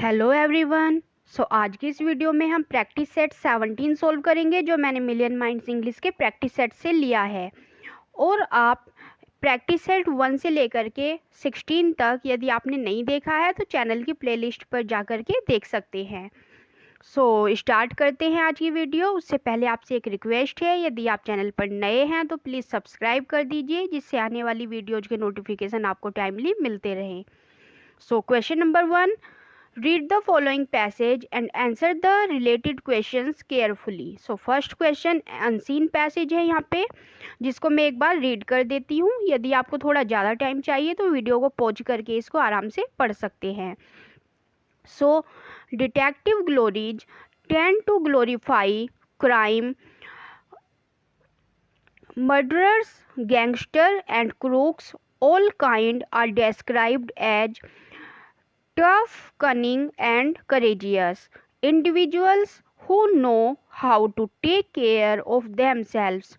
Hello everyone. आज की इस वीडियो में हम प्रैक्टिस सेट 17 सोल्व करेंगे जो मैंने मिलियन माइंड्स इंग्लिश के प्रैक्टिस सेट से लिया है। और आप प्रैक्टिस सेट 1 से लेकर के 16 तक यदि आपने नहीं देखा है तो चैनल की प्लेलिस्ट पर जा कर के देख सकते हैं। स्टार्ट करते हैं आज की वीडियो। उससे पहले आपसे एक रिक्वेस्ट है, यदि आप चैनल पर नए हैं तो प्लीज़ सब्सक्राइब कर दीजिए जिससे आने वाली वीडियोज़ के नोटिफिकेशन आपको टाइमली मिलते रहें। Question number 1, read the following passage and answer the related questions carefully। First question unseen passage है यहाँ पे, जिसको मैं एक बार रीड कर देती हूँ। यदि आपको थोड़ा ज़्यादा टाइम चाहिए तो वीडियो को पॉज करके इसको आराम से पढ़ सकते हैं। Detective glories tend to glorify crime, murderers, gangsters and crooks, all kind are described as tough, cunning and courageous individuals who know how to take care of themselves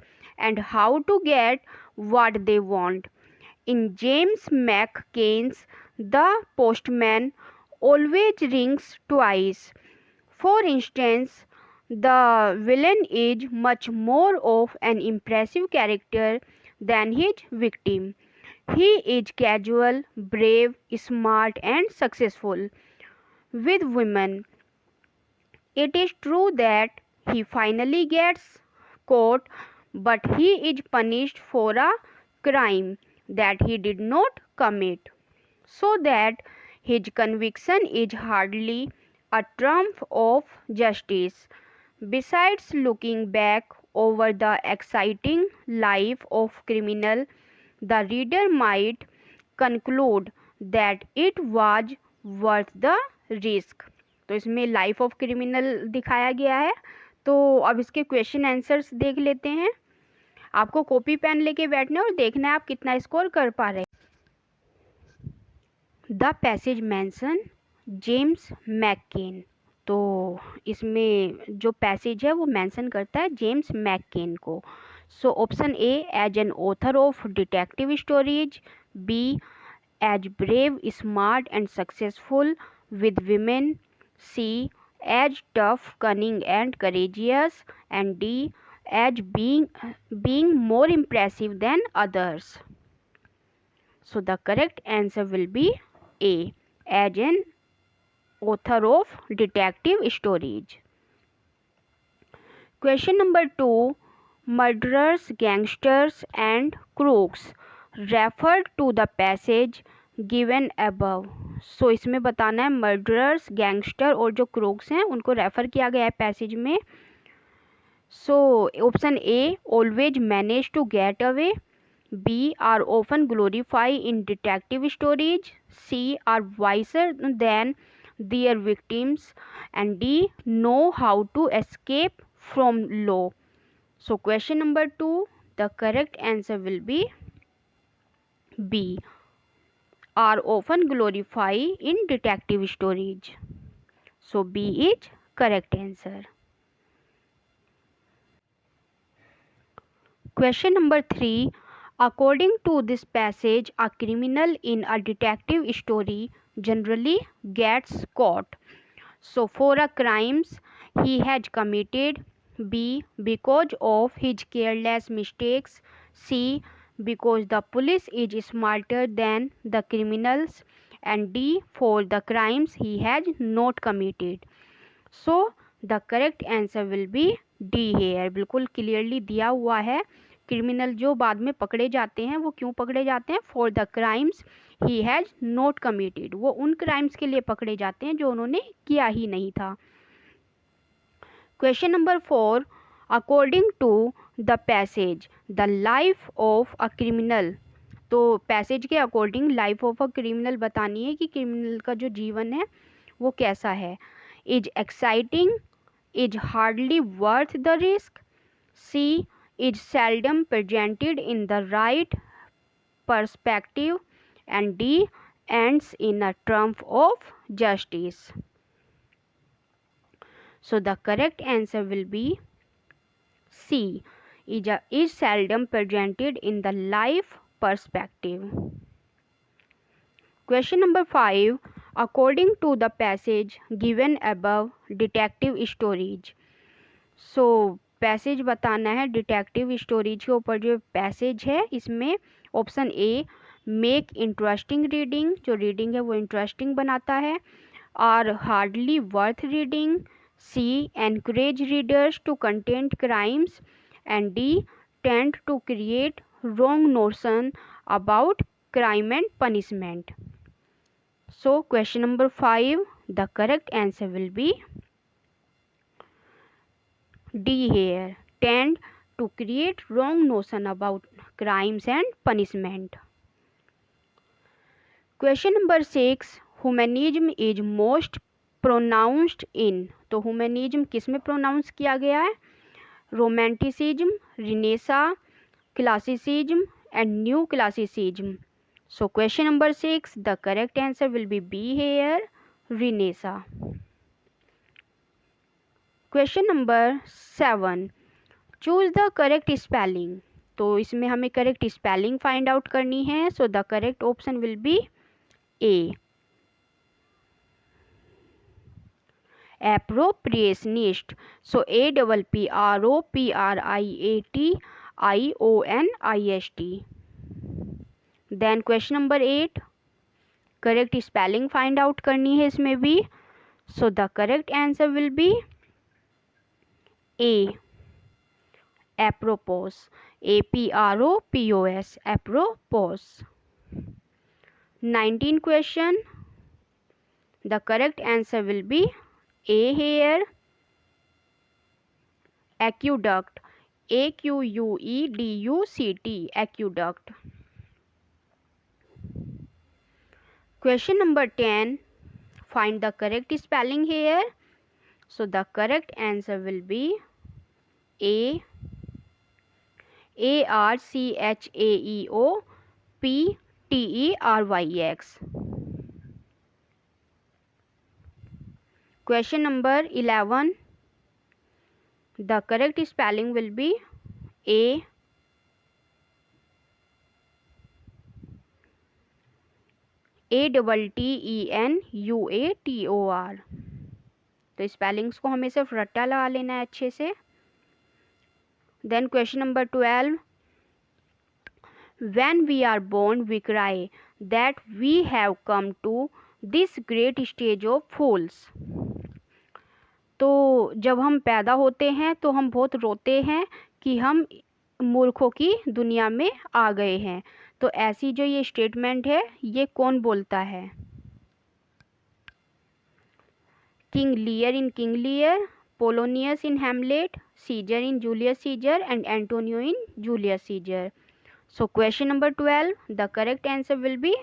and how to get what they want. In James McCain's The Postman always rings twice. For instance, the villain is much more of an impressive character than his victim. He is casual, brave, smart, and successful with women. It is true that he finally gets caught, but he is punished for a crime that he did not commit, so that his conviction is hardly a triumph of justice. Besides looking back over the exciting life of criminal, the reader might conclude that it was worth the risk। तो इसमें life of criminal दिखाया गया है। तो अब इसके question answers देख लेते हैं। आपको कॉपी पेन लेके बैठना है और देखना है आप कितना स्कोर कर पा रहे हैं। The passage mention James McCann. तो इसमें जो पैसेज है वो मेंशन करता है जेम्स मैककेन को। Option A, as an author of detective stories. B, as brave, smart and successful with women. C, as tough, cunning and courageous. And D, as being more impressive than others. The correct answer will be A, as an author of detective stories. Question number 2, murderers, gangsters and crooks referred to the passage given above. इसमें बताना है murderers, gangster और जो crooks हैं उनको refer किया गया है पैसेज में। Option A, always manage to get away. B, are often glorify in detective stories. C, are wiser than their victims. And D, know how to escape from law. Question number 2, the correct answer will be B, are often glorify in detective stories. B is correct answer. Question number 3, according to this passage, a criminal in a detective story generally gets caught. For a crimes he has committed. B, because of his careless mistakes. C, because the police is smarter than the criminals. And D, for the crimes he has not committed. The correct answer will be D here। बिल्कुल clearly दिया हुआ है। Criminal जो बाद में पकड़े जाते हैं वो क्यों पकड़े जाते हैं? For the crimes he has not committed. वो उन क्राइम्स के लिए पकड़े जाते हैं जो उन्होंने किया ही नहीं था। Question number 4, according to the passage the life of a criminal. तो पैसेज के according life of a criminal बतानी है कि क्रिमिनल का जो जीवन है वो कैसा है। Is exciting, is hardly worth the risk. C, is seldom presented in the right perspective. And D, ends in a triumph of justice. The correct answer will be C, is seldom presented in the life perspective. Question number 5, according to the passage given above, detective stories. So passage बताना है detective stories के ऊपर जो passage है इसमें। Option A make interesting reading, जो reading है वो इंटरेस्टिंग बनाता है। Are hardly worth reading. C encourage readers to content crimes. And D tend to create wrong notion about crime and punishment. So question number 5, the correct answer will be D here, tend to create wrong notion about crimes and punishment. Question number 6, humanism is most pronounced in, तो humanism किस में pronounce किया गया है? Romanticism, renaissance, classicism and new classicism. So question number 6, the correct answer will be B here, Renaissance. Question number 7, choose the correct spelling. तो इसमें हमें correct spelling find out करनी है. So the correct option will be A, appropriationist. So APPROPRIATIONIST. Then question number 8, correct spelling find out करनी है इसमें भी. सो the correct answer will be A, apropos. APROPOS, apropos. 19 question, the correct answer will be A here, aqueduct. AQUEDUCT, aqueduct. Question number 10, find the correct spelling here. So the correct answer will be A, ARCHAEOPTERYX. Question number 11, the correct spelling will be A, ATTENUATOR. तो spellings को हमें सिर्फ रट्टा लगा लेना है अच्छे से. Then question number 12, when we are born we cry that we have come to this great stage of fools. तो जब हम पैदा होते हैं तो हम बहुत रोते हैं कि हम मूर्खों की दुनिया में आ गए हैं. तो ऐसी जो ये स्टेटमेंट है ये कौन बोलता है? King Lear in King Lear, Polonius in Hamlet, Caesar in Julius Caesar and Antonio in Julius Caesar. So question number 12, the correct answer will be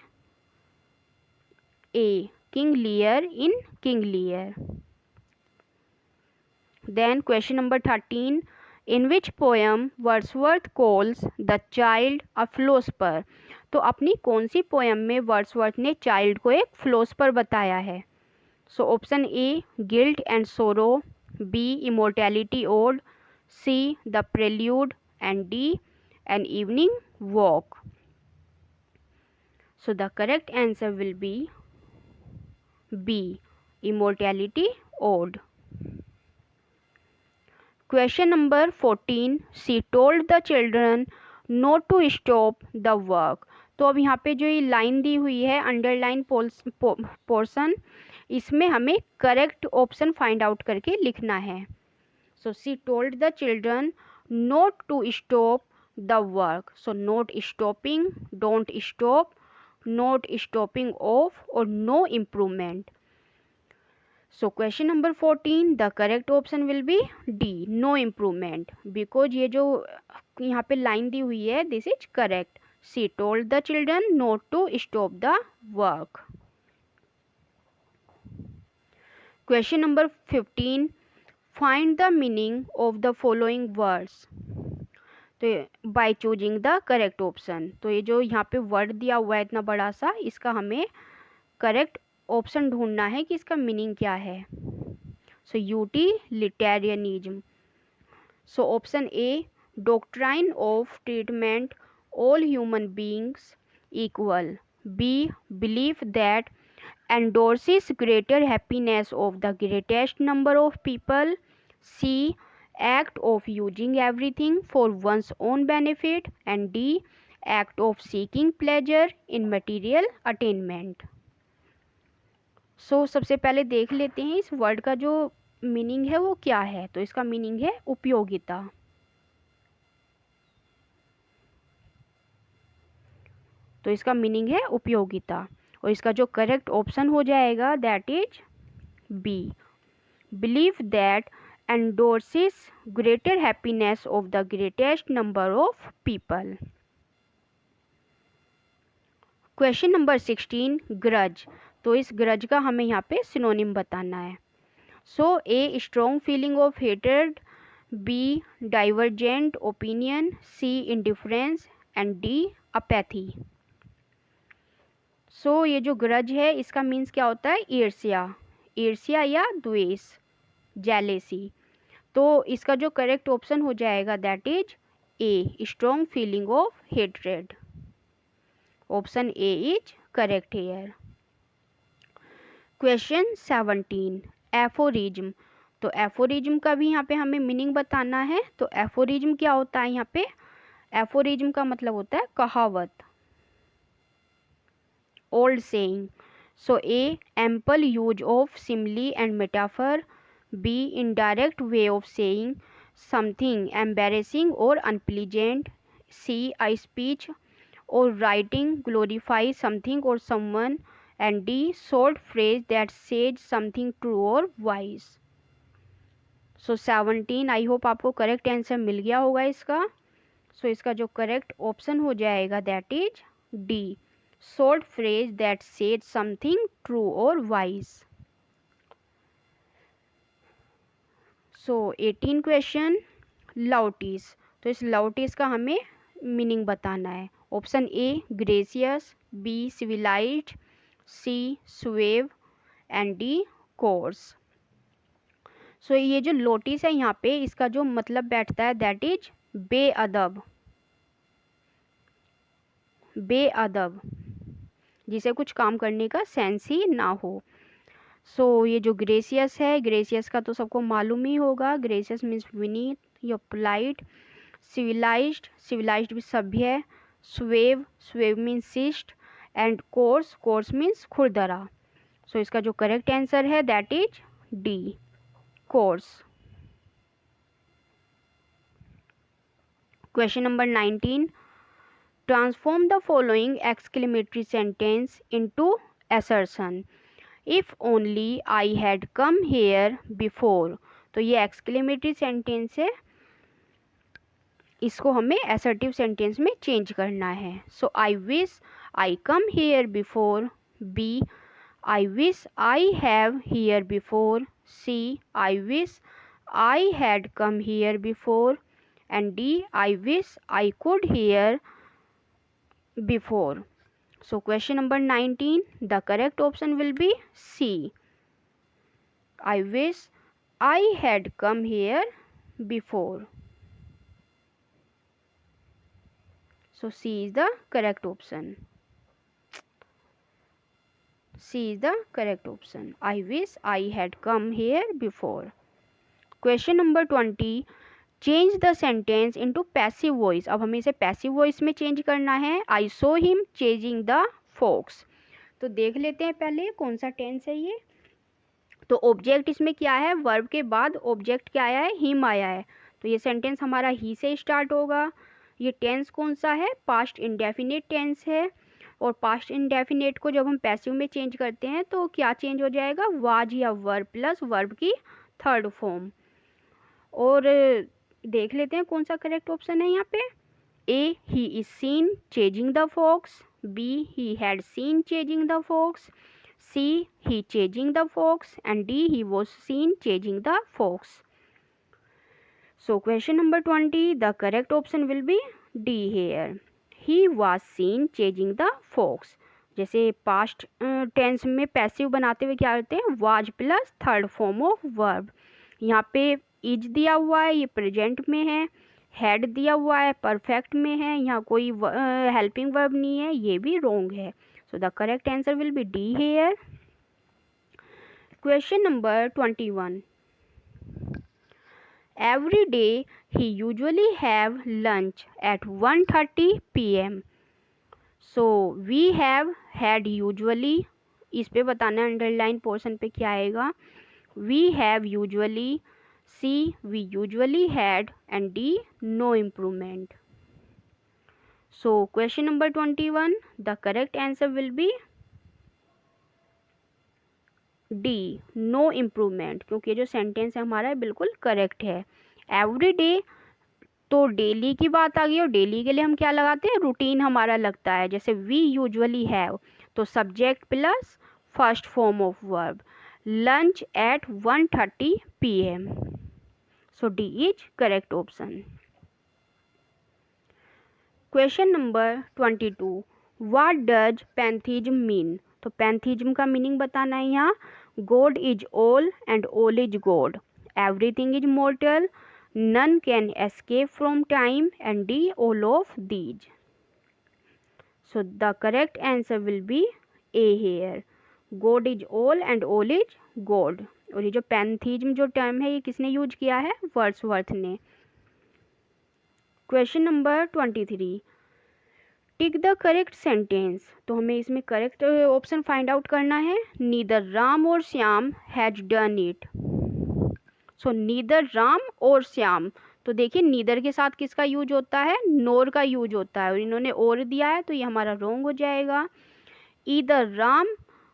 A, King Lear in King Lear. Then question number 13, in which poem Wordsworth calls the child a philosopher. तो अपनी कौन सी poem में Wordsworth ने child को एक philosopher बताया है? So option A guilt and sorrow, B immortality ode, C the prelude and D an evening walk. So the correct answer will be B, immortality ode. Question number 14, she told the children not to stop the work. तो अब यहाँ पे जो ये line दी हुई है underline portion, इसमें हमें करेक्ट ऑप्शन फाइंड आउट करके लिखना है. So she told the children not to stop the work. So not stopping, don't stop, not stopping off or no improvement. So question number 14, the correct option will be D, no improvement, because ये जो यहाँ पे line दी हुई है this is correct. She told the children not to stop the work. Question number 15, find the meaning of the following words. तो by choosing the correct option. तो ये जो यहाँ पे वर्ड दिया हुआ है इतना बड़ा सा, इसका हमें करेक्ट ऑप्शन ढूंढना है कि इसका मीनिंग क्या है. So utilitarianism. So option A doctrine of treatment all human beings equal, B belief that endorses greater happiness of the greatest number of people. C. Act of using everything for one's own benefit. And D. Act of seeking pleasure in material attainment. सबसे पहले देख लेते हैं इस word का जो meaning है वो क्या है। तो इसका मीनिंग है उपयोगिता। तो इसका मीनिंग है उपयोगिता और इसका जो करेक्ट ऑप्शन हो जाएगा that is B, believe that endorses greater happiness of the greatest number of people. Question number 16 grudge. तो इस ग्रज का हमें यहाँ पे सिनोनिम बताना है। So A strong feeling of hated, B divergent opinion, C indifference and D apathy. So ये जो ग्रज है इसका मीन्स क्या होता है, ईर्ष्या, ईर्ष्या या द्वेष, जेलेसी। तो इसका जो करेक्ट ऑप्शन हो जाएगा that is a, strong feeling of hatred. Option A is correct here. Question 17 aphorism. तो एफोरिज्म का भी यहाँ पे हमें मीनिंग बताना है। तो एफोरिज्म क्या होता है, यहाँ पे एफोरिज्म का मतलब होता है कहावत, old saying. So A ample use of simile and metaphor, B indirect way of saying something embarrassing or unpleasant, C a speech or writing glorify something or someone, and D short phrase that says something true or wise. So 17 I hope आपको correct answer मिल गया होगा इसका। सो इसका जो correct option हो जाएगा that is D, short phrase that says something true or wise. So 18 question loutish. तो इस लाउटिस का हमें मीनिंग बताना है। Option A gracious, B civilized, C suave and D coarse. So ये जो लोटिस है यहाँ पे इसका जो मतलब बैठता है दैट इज बेअदब, बेअदब, जिसे कुछ काम करने का सेंस ही ना हो। सो ये जो ग्रेसियस है, ग्रेसियस का तो सबको मालूम ही होगा, ग्रेसियस मीन्स विनीत या पोलाइट। सिविलाइज्ड, सिविलाइज्ड भी सभ्य है। स्वेव, स्वेव मीन्स शिष्ट एंड कोर्स, कोर्स मीन्स खुरदरा। सो इसका जो करेक्ट आंसर है that is D, course. Question number 19 transform the following exclamatory sentence into assertion, if only I had come here before. तो ये exclamatory sentence है, इसको हमें assertive sentence में चेंज करना है। So I wish I come here before, B I wish I have here before, C I wish I had come here before and D I wish I could here before. So question number 19 the correct option will be C, I wish I had come here before. So C is the correct option. C is the correct option. I wish I had come here before. Question number 20. Change the sentence into passive voice. अब हमें इसे passive voice में change करना है। I saw him chasing the fox. तो देख लेते हैं पहले कौन सा tense है ये। तो ऑब्जेक्ट इसमें क्या है, वर्ब के बाद ऑब्जेक्ट क्या आया है, हिम आया है। तो ये सेंटेंस हमारा ही से स्टार्ट होगा। ये टेंस कौन सा है, पास्ट इंडेफिनिट टेंस है। और पास्ट इंडेफिनिट को जब हम पैसिव में चेंज करते हैं तो क्या चेंज हो जाएगा, वाज या वर्ब प्लस वर्ब की थर्ड फॉर्म। और देख लेते हैं कौन सा करेक्ट ऑप्शन है यहाँ पे। A he is seen chasing the fox, B he had seen chasing the fox, C he chasing the fox and D he was seen chasing the fox. So question number 20, the correct option will be D here. He was seen chasing the fox. जैसे past tense में passive बनाते हुए क्या करते हैं, was plus third form of verb. यहाँ पे is दिया हुआ है, ये प्रेजेंट में है। हैड दिया हुआ है, परफेक्ट में है। यहाँ कोई हेल्पिंग वर्ब नहीं है, ये भी रॉन्ग है। So the correct answer will be D here. Question number 21. Every day he usually have lunch at 1:30 p.m. So we have had usually, इस पे बताना है अंडरलाइन पोर्शन पे क्या आएगा. We have usually, C we usually had, and D no improvement. So question number 21, the correct answer will be D no improvement, क्योंकि ये जो सेंटेंस है हमारा बिल्कुल करेक्ट है. एवरी डे तो डेली की बात आ गई, और डेली के लिए हम क्या लगाते हैं, रूटीन हमारा लगता है. जैसे वी यूजुअली हैव, तो subject plus first form of verb, lunch at 1:30 p.m. So D is correct option. Question number 22. What does pantheism mean. तो पैंथीज्म का मीनिंग बताना है यहाँ. God is all and all is God, everything is mortal, none can escape from time, and D all of these. So the correct answer will be A here. God is all and all is God. और ये जो पैंथीज्म जो term है ये किसने use किया है, Wordsworth ने. Question number 23. Tick the correct sentence. तो हमें इसमें करेक्ट ऑप्शन फाइंड आउट करना है. नीदर राम और Shyam has done it. So neither Ram और श्याम, तो देखिए नीदर के साथ किसका यूज होता है, नोर का यूज होता है, और इन्होंने और दिया है तो ये हमारा रॉन्ग हो जाएगा. ईदर राम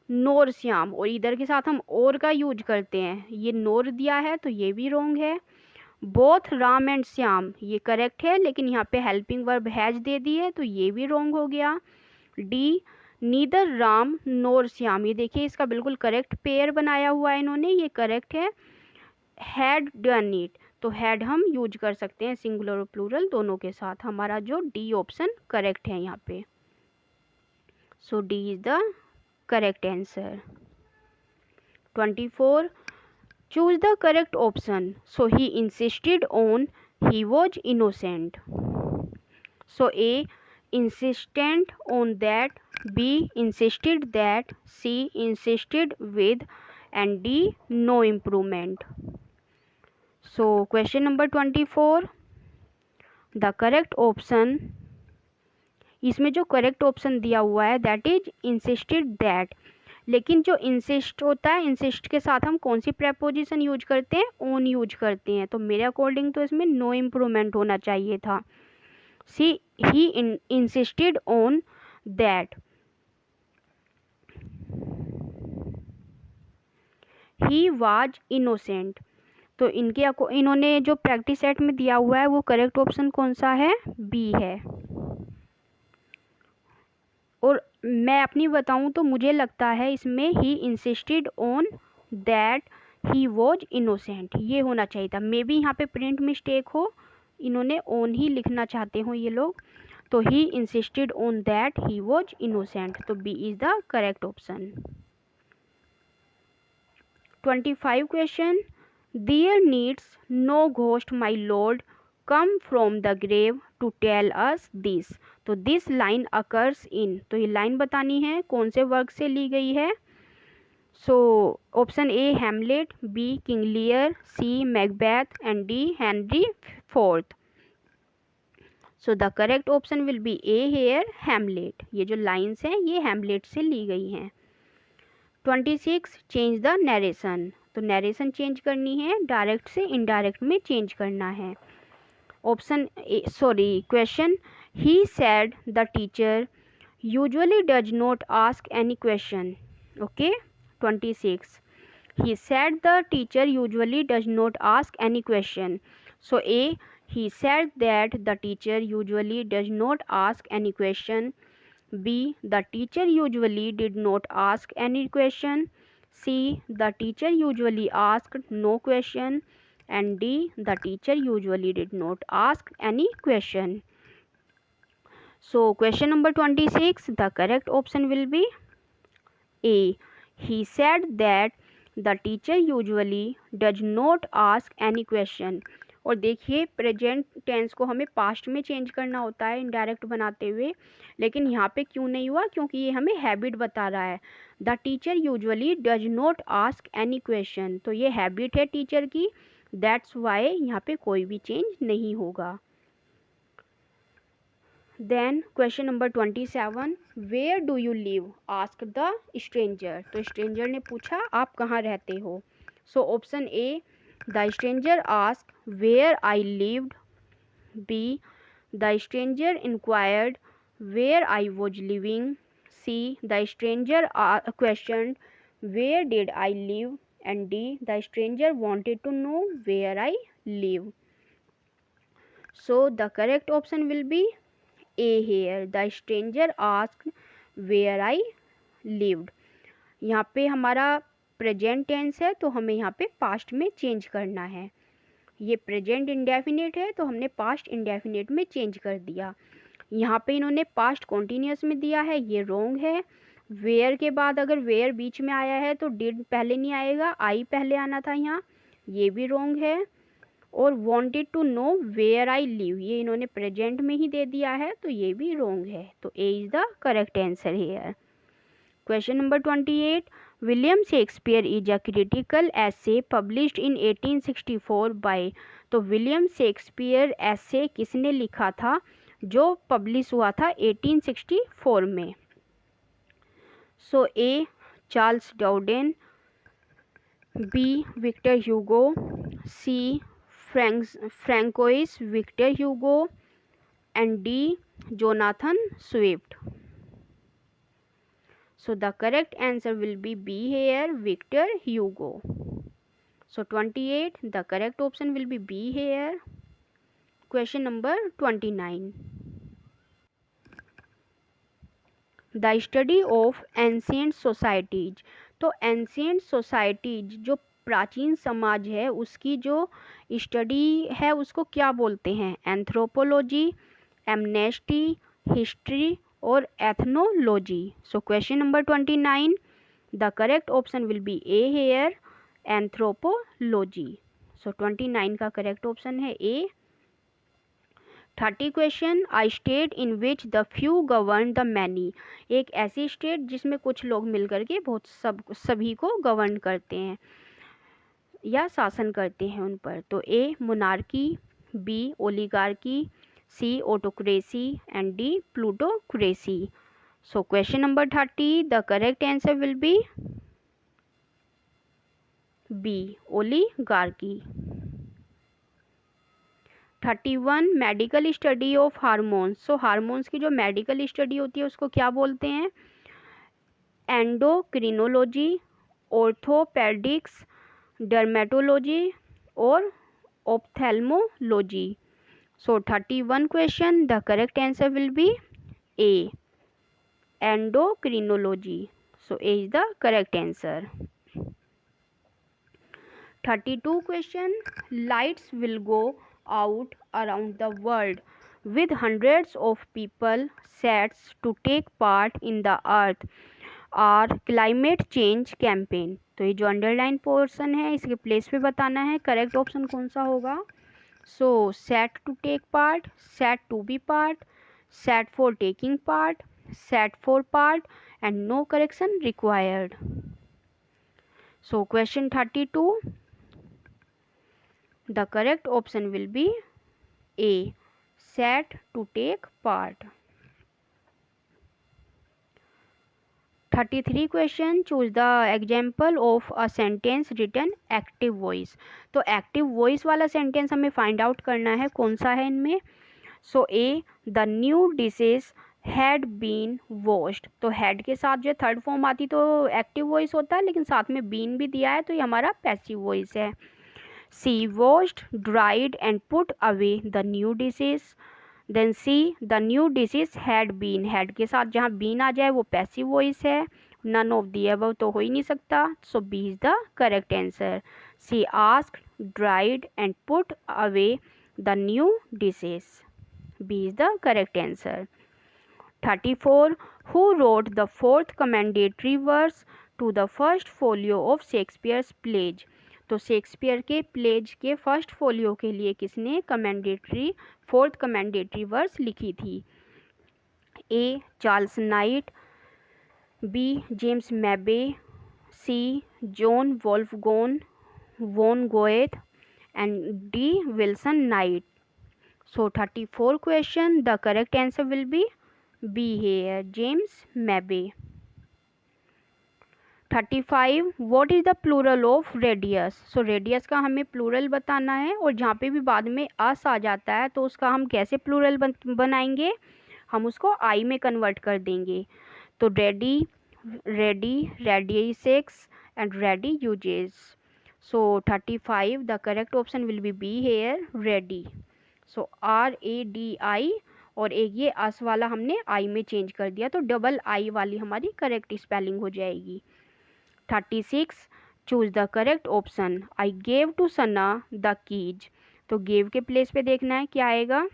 नोर श्याम, और इधर के साथ हम और का यूज करते हैं, ये नोर दिया है तो ये भी रॉन्ग है. बोथ राम एंड श्याम ये करेक्ट है, लेकिन यहाँ पे हेल्पिंग वर्ब हैज दे दी है तो ये भी रॉन्ग हो गया. डी नीदर राम नोर श्याम, ये देखिए इसका बिल्कुल करेक्ट पेयर बनाया हुआ है इन्होंने, ये करेक्ट है. हैड डन इट, तो हैड हम यूज कर सकते हैं सिंगुलर और प्लूरल दोनों के साथ. हमारा जो डी ऑप्शन करेक्ट है यहाँ पे. So D is the correct answer. 24. Choose the correct option. So he insisted on he was innocent. So A insistent on that, B insisted that, C insisted with, and D no improvement. So question number 24, the correct option, इसमें जो correct option दिया हुआ है that is insisted that, लेकिन जो insist होता है, insist के साथ हम कौन सी प्रेपोजिशन यूज करते हैं, ओन यूज करते हैं, तो मेरे अकॉर्डिंग तो इसमें नो इम्प्रूवमेंट होना चाहिए था. C he insisted on that, he was innocent, तो इन्होंने जो प्रैक्टिस सेट में दिया हुआ है वो करेक्ट ऑप्शन कौन सा है, बी है. और मैं अपनी बताऊं तो मुझे लगता है इसमें ही insisted on that he was innocent ये होना चाहिए था. मे बी यहाँ पे प्रिंट मिस्टेक हो, इन्होंने ऑन ही लिखना चाहते हो ये लोग, तो he insisted on that he was innocent, तो B is the correct option. 25 question. There needs no ghost, my lord, come from the grave to tell us this. तो this line occurs in, तो ये line बतानी है कौन से work से ली गई है. So option A Hamlet, B King Lear, C Macbeth, and D Henry fourth. So the correct option will be A here, Hamlet. ये जो लाइन्स हैं ये हैमलेट से ली गई हैं. 26. Change the narration. तो नरेशन चेंज करनी है, डायरेक्ट से इनडायरेक्ट में चेंज करना है. Option question, he said the teacher usually does not ask any question. Okay. 26. he said the teacher usually does not ask any question. So A, he said that the teacher usually does not ask any question. B, the teacher usually did not ask any question. C, the teacher usually asked no question. And D, the teacher usually did not ask any question. So question number 26, the correct option will be A. He said that the teacher usually does not ask any question. और देखिए present tense को हमें past में change करना होता है indirect बनाते हुए, लेकिन यहाँ पे क्यों नहीं हुआ, क्योंकि ये हमें हैबिट बता रहा है। The teacher usually does not ask any question, तो ये हैबिट है टीचर की, दैट्स वाई यहाँ पे कोई भी चेंज नहीं होगा। Then question number 27, where do you live ask the stranger, तो स्ट्रेंजर ने पूछा आप कहाँ रहते हो। So option A, the stranger ask where I lived, B, the stranger inquired where I was living, C, the stranger questioned where did I live, and D, the stranger wanted to know where I live. So the correct option will be A here. The stranger asked where I lived. यहाँ पे हमारा present tense है तो हमें यहाँ पे past में change करना है। ये प्रेजेंट इंडेफिनिट है तो हमने पास्ट इंडेफिनिट में चेंज कर दिया। यहाँ पे इन्होंने पास्ट कॉन्टीन्यूस में दिया है, ये रॉन्ग है। वेयर के बाद अगर वेयर बीच में आया है तो डिड पहले नहीं आएगा, आई पहले आना था यहाँ, ये भी रॉन्ग है। और wanted to know where I live, ये इन्होंने प्रेजेंट में ही दे दिया है तो ये भी रॉन्ग है। तो A is the correct answer here. Question number 28, William Shakespeare is a critical essay published in 1864 by, तो विलियम शेक्सपियर एसे किसने लिखा था जो पब्लिश हुआ था 1864 में। So A, Charles Darwin, B, Victor Hugo, C, Francois Victor Hugo, and D, Jonathan Swift. So the correct answer will be B here, Victor Hugo. So 28, the correct option will be B here. Question number 29. The study of ancient societies. तो ancient societies जो प्राचीन समाज है उसकी जो study है उसको क्या बोलते हैं, एंथ्रोपोलॉजी, एमनेस्टी, हिस्ट्री और ethnology. So question number 29, the correct option will be A here, anthropology. So 29 का करेक्ट ऑप्शन है A. 30 question, I state in which the few govern the many, एक ऐसी स्टेट जिसमें कुछ लोग मिलकर के बहुत सभी को गवर्न करते हैं या शासन करते हैं उन पर। तो A, monarchy, B, oligarchy, C, autocracy, and D, plutocracy. So question number 30, the correct answer will be B, oligarchy. 31, medical study of hormones. So hormones की जो मेडिकल स्टडी होती है उसको क्या बोलते हैं, एंडोक्रिनोलॉजी, ऑर्थोपेडिक्स, डर्मेटोलॉजी और ophthalmology. So 31 question, the correct answer will be A, endocrinology. So A is the correct answer. 32 question, lights will go out around the world with hundreds of people sets to take part in the earth और climate change campaign। तो ये जो underline portion है इसके place पे बताना है correct option कौन सा होगा। So set to take part, set to be part, set for taking part, set for part, and no correction required. So question 32, the correct option will be A, set to take part. 33 question, choose the example of a sentence written active voice। तो active voice वाला sentence हमें find out करना है कौन सा है इनमें। So A, the new dishes had been washed। तो had के साथ जो थर्ड फॉर्म आती तो active voice होता है, लेकिन साथ में been भी दिया है तो ये हमारा passive voice है। C, washed, dried and put away the new dishes। Then C, the new dishes had been, had के साथ जहाँ been आ जाए वो पैसिव वॉइस है, none of the above तो हो ही नहीं सकता। So B is the correct answer। C, asked, dried and put away the new dishes। B is the correct answer। 34, who wrote the fourth commendatory verse to the first folio of Shakespeare's plays। तो Shakespeare के plays के first folio के लिए किसने commendatory, fourth commendatory verse लिखी थी? A Charles Knight, B James Mabbe, C John Wolfgang von Goethe and D Wilson Knight. So 34 question, the correct answer will be B here, James Mabe. 35 what is the plural of radius? So radius का हमें plural बताना है और जहाँ पे भी बाद में अस आ जाता है तो उसका हम कैसे plural बनाएंगे? हम उसको I में convert कर देंगे. तो ready, ready, radiacex and radiuses. So 35 the correct option will be B here, ready. So RADI और एक ये अस वाला हमने आई में चेंज कर दिया तो डबल आई वाली हमारी करेक्ट स्पेलिंग हो जाएगी. 36 choose the correct option. I gave to Sana the keys. तो गेव के प्लेस पे देखना है क्या आएगा.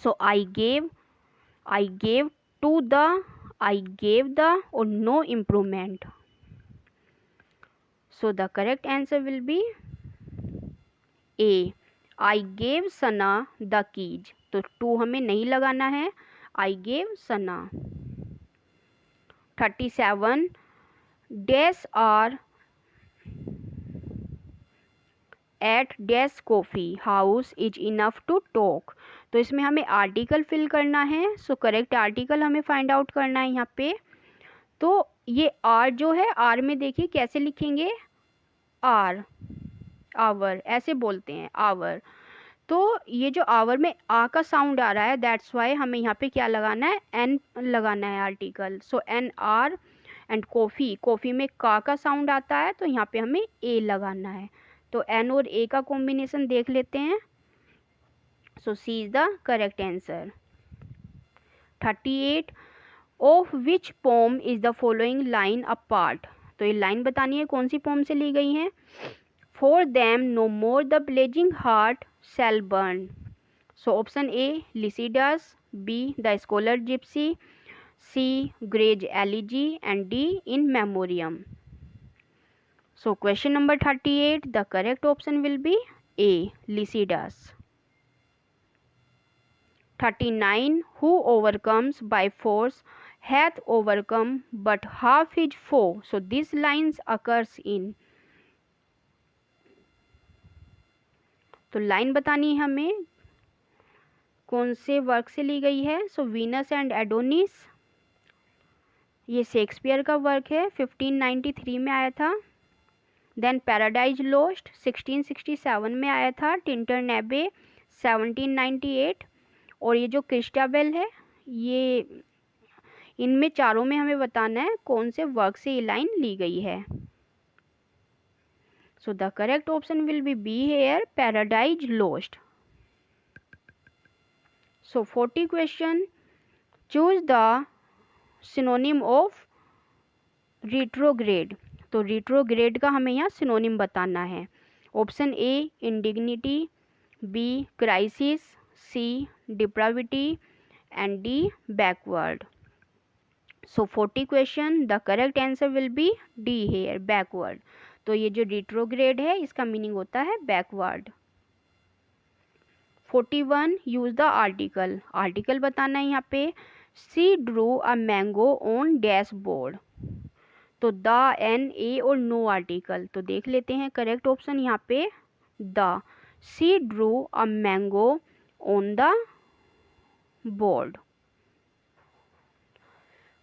So I gave to the, I gave the और no improvement. So the correct answer will be A. I gave Sana the keys. तो 2 हमें नहीं लगाना है. I gave Sana. 37 dash are at dash coffee house is enough to talk. तो इसमें हमें article fill करना है. सो करेक्ट आर्टिकल हमें फाइंड आउट करना है यहाँ पे. तो ये आर जो है, आर में देखिए कैसे लिखेंगे. आर, आवर ऐसे बोलते हैं, आवर. तो ये जो आवर में आ का साउंड आ रहा है, दैट्स वाई हमें यहाँ पे क्या लगाना है, एन लगाना है article. So an R. And coffee, coffee में का साउंड आता है तो यहाँ पे हमें ए लगाना है. तो एन और ए का कॉम्बिनेशन देख लेते हैं. So C is the correct answer. 38 of which poem is the following line a part. तो ये लाइन बतानी है कौन सी पोम से ली गई है. For them no more the blazing heart shall burn. So option A Lycidas, B the Scholar Gypsy, C Grage Elegy and D in Memoriam. So question number 38, the correct option will be A Lycidas. 39 who overcomes by force hath overcome but half his foe. So these lines occurs in. तो line बतानी है हमें कौन से work से ली गई है. सो वीनस एंड एडोनिस, ये शेक्सपियर का वर्क है, 1593 में आया था. देन पैराडाइज लोस्ट 1667 में आया था, टिंटर नेबे 1798. और ये जो क्रिस्टाबेल है, ये इनमें चारों में हमें बताना है कौन से वर्क से ये लाइन ली गई है. So the correct option will be B here, Paradise Lost. So 40 question, choose the synonym of retrograde. तो retrograde का हमें यहाँ synonym बताना है. Option A indignity, B crisis, C depravity and D backward. So 40 question, the correct answer will be D here, backward. तो ये जो retrograde है इसका मीनिंग होता है backward. 41 use the article. Article बताना है यहाँ पे. She drew a mango on dashboard. तो द, एन, ए और नो आर्टिकल. तो देख लेते हैं करेक्ट ऑप्शन यहाँ पे the. She drew a mango on the board.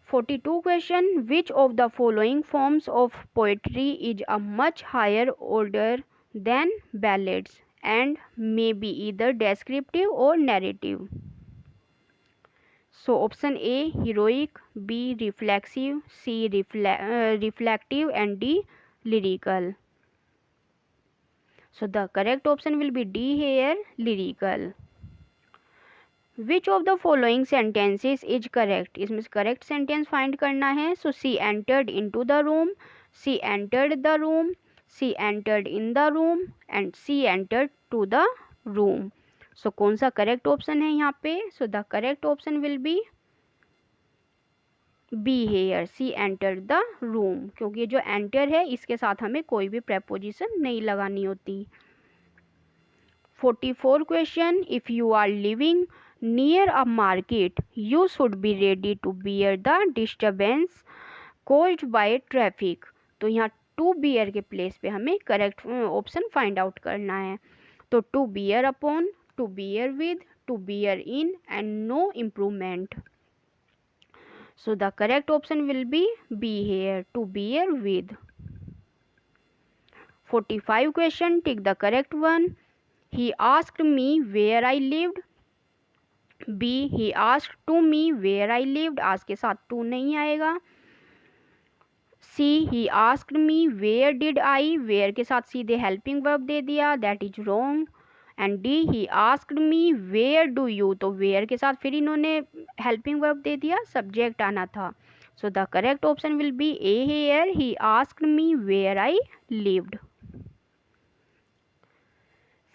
42 question, which of the following forms of poetry is a much higher order than ballads and may be either descriptive or narrative. So option A heroic, B reflexive, C reflective and D lyrical. So the correct option will be D here, lyrical. Which of the following sentences is correct? इसमें correct sentence find करना है. So she entered into the room, she entered the room, she entered in the room and she entered to the room. So कौन सा correct option है यहाँ पे. So the correct option will be B here, she enter the room, क्योंकि ये जो enter है इसके साथ हमें कोई भी प्रेपोजिशन नहीं लगानी होती। 44 question, if you are living near a market you should be ready to bear the disturbance caused by traffic. तो यहाँ टू बियर के प्लेस पे हमें करेक्ट ऑप्शन फाइंड आउट करना है। तो to bear upon, to bear with, to bear in and no improvement. So the correct option will be B here, to bear with. 45 question, take the correct one. He asked me where I lived. B, he asked to me where I lived. आज के साथ to नहीं आएगा। C, he asked me where did I, where के साथ सीधे helping verb दे दिया, that is wrong. And D, he asked me where do you, तो वेयर के साथ फिर इन्होंने हेल्पिंग वर्ब दे दिया, सब्जेक्ट आना था। So the correct option will be A here, he asked me where I lived.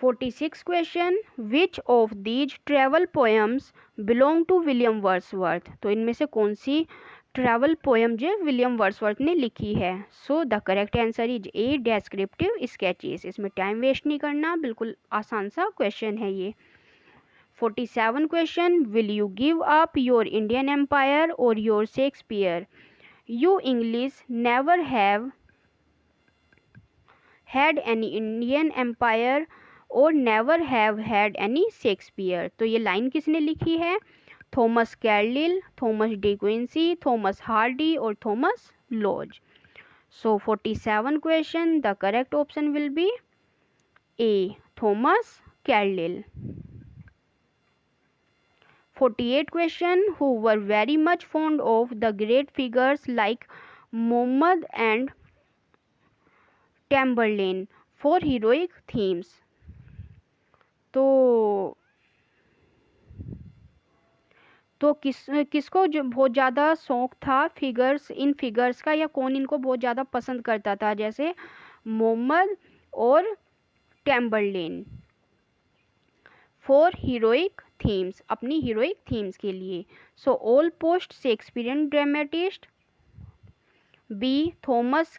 46 question, which of these travel poems belong to William Wordsworth. तो इनमें से कौन सी ट्रैवल पोएम जो विलियम वर्ड्सवर्थ ने लिखी है। So the correct answer is A, descriptive sketches. इसमें टाइम वेस्ट नहीं करना, बिल्कुल आसान सा क्वेश्चन है ये। 47 question, will you give up your Indian Empire और your Shakespeare. You English never have had any Indian Empire or never have had any Shakespeare. तो ये लाइन किसने लिखी है, Thomas Carlyle, Thomas De Quincey, Thomas Hardy और Thomas Lodge. So 47 question, the correct option will be A, Thomas Carlyle. 48 question, who were very much fond of the great figures like Mohammed and Tamburlaine for heroic themes. तो किसको जो बहुत ज़्यादा शौक था figures, इन figures का, या कौन इनको बहुत ज़्यादा पसंद करता था, जैसे मोहम्मद और टेम्बरलेन। फॉर हीरोइक थीम्स, अपनी हीरोइक थीम्स के लिए। So all post Shakespearean dramatist. B, Thomas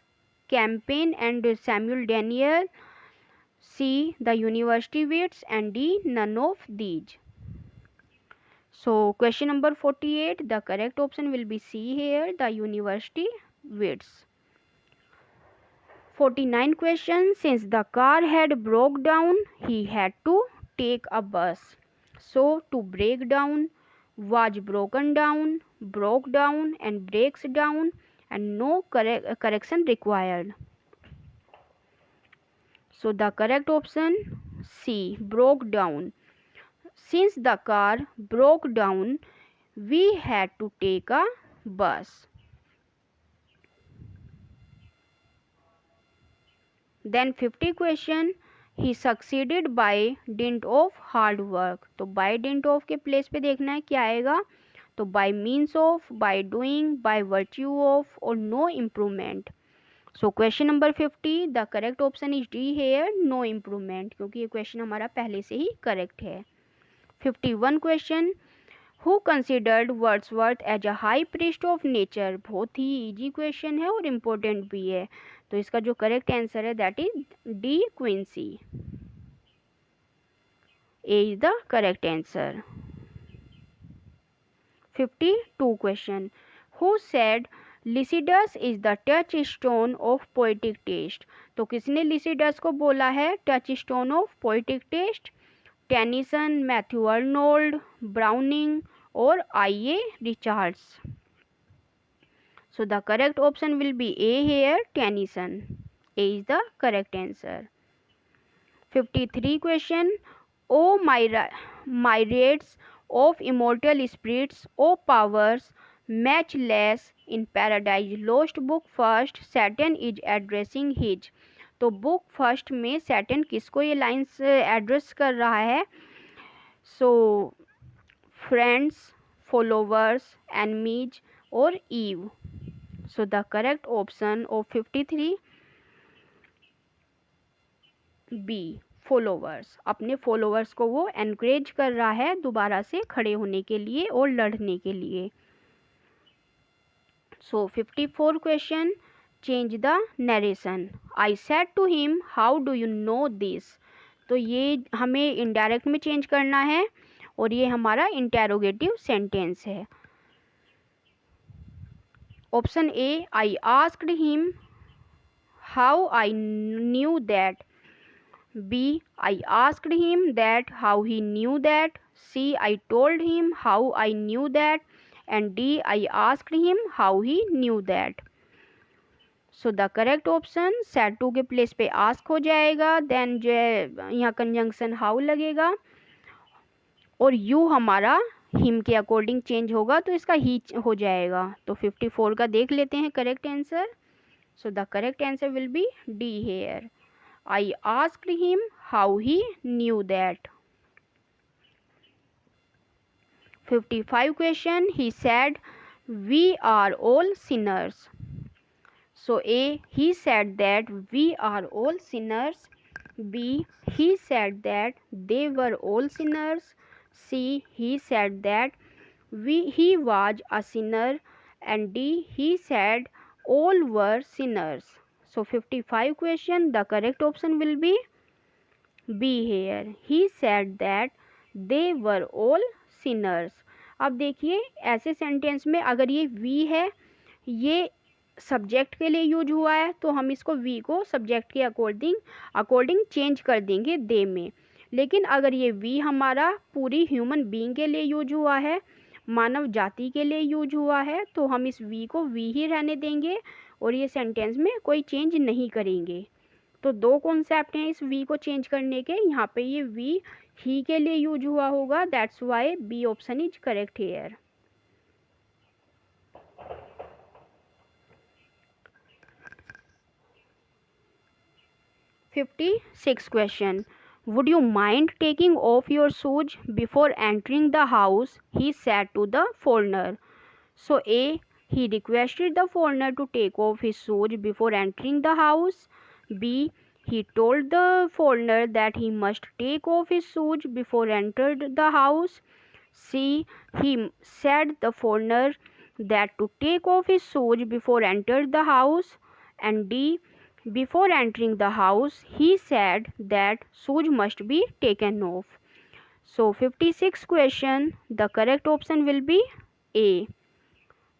Campion and Samuel Daniel. C, the university wits and D, none of these. So question number 48, the correct option will be C here, the university wits. 49 question, since the car had broke down he had to take a bus. So to break down, was broken down, broke down and breaks down and no correction required. So the correct option C, broke down. Since the car broke down, we had to take a bus. Then 50 question, he succeeded by dint of hard work. तो by dint of के place पे देखना है क्या आएगा, तो by means of, by doing, by virtue of और no improvement. So question number 50, the correct option is D here, no improvement, क्योंकि ये क्वेश्चन हमारा पहले से ही करेक्ट है। 51 question, who considered Wordsworth as a high priest of nature. बहुत ही easy question है और इम्पोर्टेंट भी है। तो इसका जो करेक्ट आंसर है that is D, Quincey. A is the correct answer. 52 question, who said Lycidas is the touch stone of poetic taste. तो किसने लिसिडस को बोला है touch stone of poetic taste, Tennyson, Matthew Arnold, Browning और I A. Richards. So the correct option will be A here, Tennyson. A is the correct answer. 53 question, O myriads of immortal spirits, O powers matchless in paradise lost, book first Saturn is addressing his। तो book first में Satan किसको ये lines address कर रहा है, so friends, followers, enemies और Eve. So the correct option of 53 B, followers. अपने followers को वो एनकरेज कर रहा है दोबारा से खड़े होने के लिए और लड़ने के लिए। So 54 question, change the narration. I said to him, how do you know this? तो ये हमें इनडायरेक्ट में चेंज करना है और ये हमारा इंटेरोगेटिव सेंटेंस है. Option A, I asked him how I knew that. B, I asked him that how he knew that. C, I told him how I knew that. And D, I asked him how he knew that. So the correct option said to के place पे ask हो जाएगा, then जो है यहाँ conjunction how लगेगा और you हमारा हिम के अकॉर्डिंग चेंज होगा तो इसका ही हो जाएगा. तो 54 का देख लेते हैं correct answer. So the correct answer will be D here. I asked him how he knew that. 55 question, he said we are all sinners. So A, he said that we are all sinners. B, he said that they were all sinners. C, he said that he was a sinner. And D, he said all were sinners. So 55 question, the correct option will be B here. He said that they were all sinners. अब देखिए ऐसे sentence में अगर ये we है, ये subject के लिए यूज हुआ है, तो हम इसको वी को सब्जेक्ट के अकॉर्डिंग चेंज कर देंगे दे में. लेकिन अगर ये वी हमारा पूरी ह्यूमन बीइंग के लिए यूज हुआ है, मानव जाति के लिए यूज हुआ है, तो हम इस वी को वी ही रहने देंगे और ये सेंटेंस में कोई चेंज नहीं करेंगे. तो दो कॉन्सेप्ट हैं इस वी को चेंज करने के. यहाँ पे ये वी ही के लिए यूज हुआ होगा, that's why B option is correct here. $56 question. Would you mind taking off your shoes before entering the house? He said to the foreigner. So A, he requested the foreigner to take off his shoes before entering the house. B, he told the foreigner that he must take off his shoes before entered the house. C, he said the foreigner that to take off his shoes before entered the house. And D, before entering the house, he said that shoes must be taken off. So 56 question, the correct option will be A.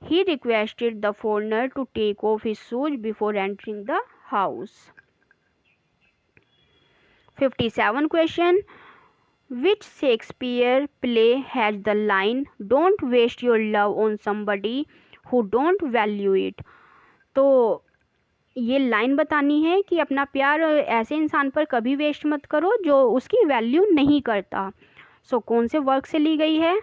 He requested the foreigner to take off his shoes before entering the house. 57 question, which Shakespeare play has the line don't waste your love on somebody who don't value it? तो ये line बतानी है कि अपना प्यार ऐसे इंसान पर कभी वेस्ट मत करो जो उसकी वैल्यू नहीं करता. सो कौन से वर्क से ली गई है?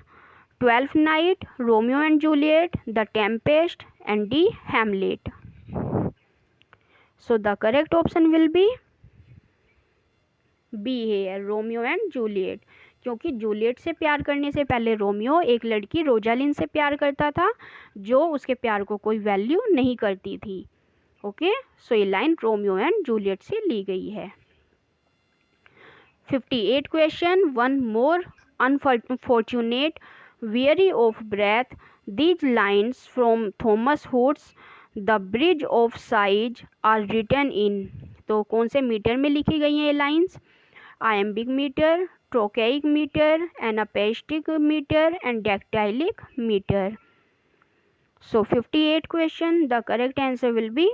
12th night, Romeo and Juliet, the tempest and D Hamlet. So the correct option will be B है रोमियो एंड जूलियट. क्योंकि जूलियट से प्यार करने से पहले रोमियो एक लड़की रोजालिन से प्यार करता था जो उसके प्यार को कोई वैल्यू नहीं करती थी. ओके, सो ये लाइन रोमियो एंड जूलियट से ली गई है. 58 question, one more unfortunate, weary of breath. These lines from Thomas Hood's The Bridge of Sighs are written in. तो कौन से मीटर में लिखी गई हैं ये lines? Iambic metre, trochaic metre, anapestic metre and dactylic metre. So 58 question, the correct answer will be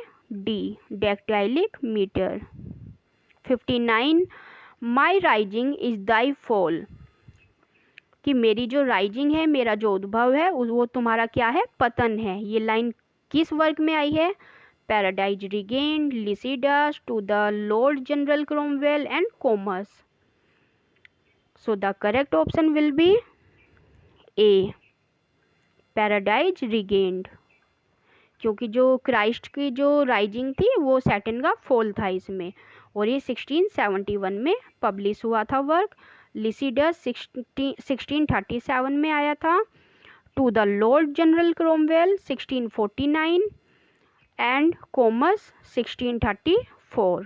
D, dactylic meter. 59, my rising is thy fall. कि मेरी जो राइजिंग है, मेरा जो उद्भव है, वो तुम्हारा क्या है? पतन है. ये लाइन किस वर्क में आई है? Paradise Regained, Lycidas, to the Lord General Cromwell and Comus. So the correct option will be A, Paradise Regained. क्योंकि जो क्राइस्ट की जो राइजिंग थी वो सैटर्न का फॉल था इसमें, और ये 1671 में पब्लिश हुआ था वर्क. लिसिडस 1637 में आया था. To the Lord General Cromwell 1649 and Comus 1634.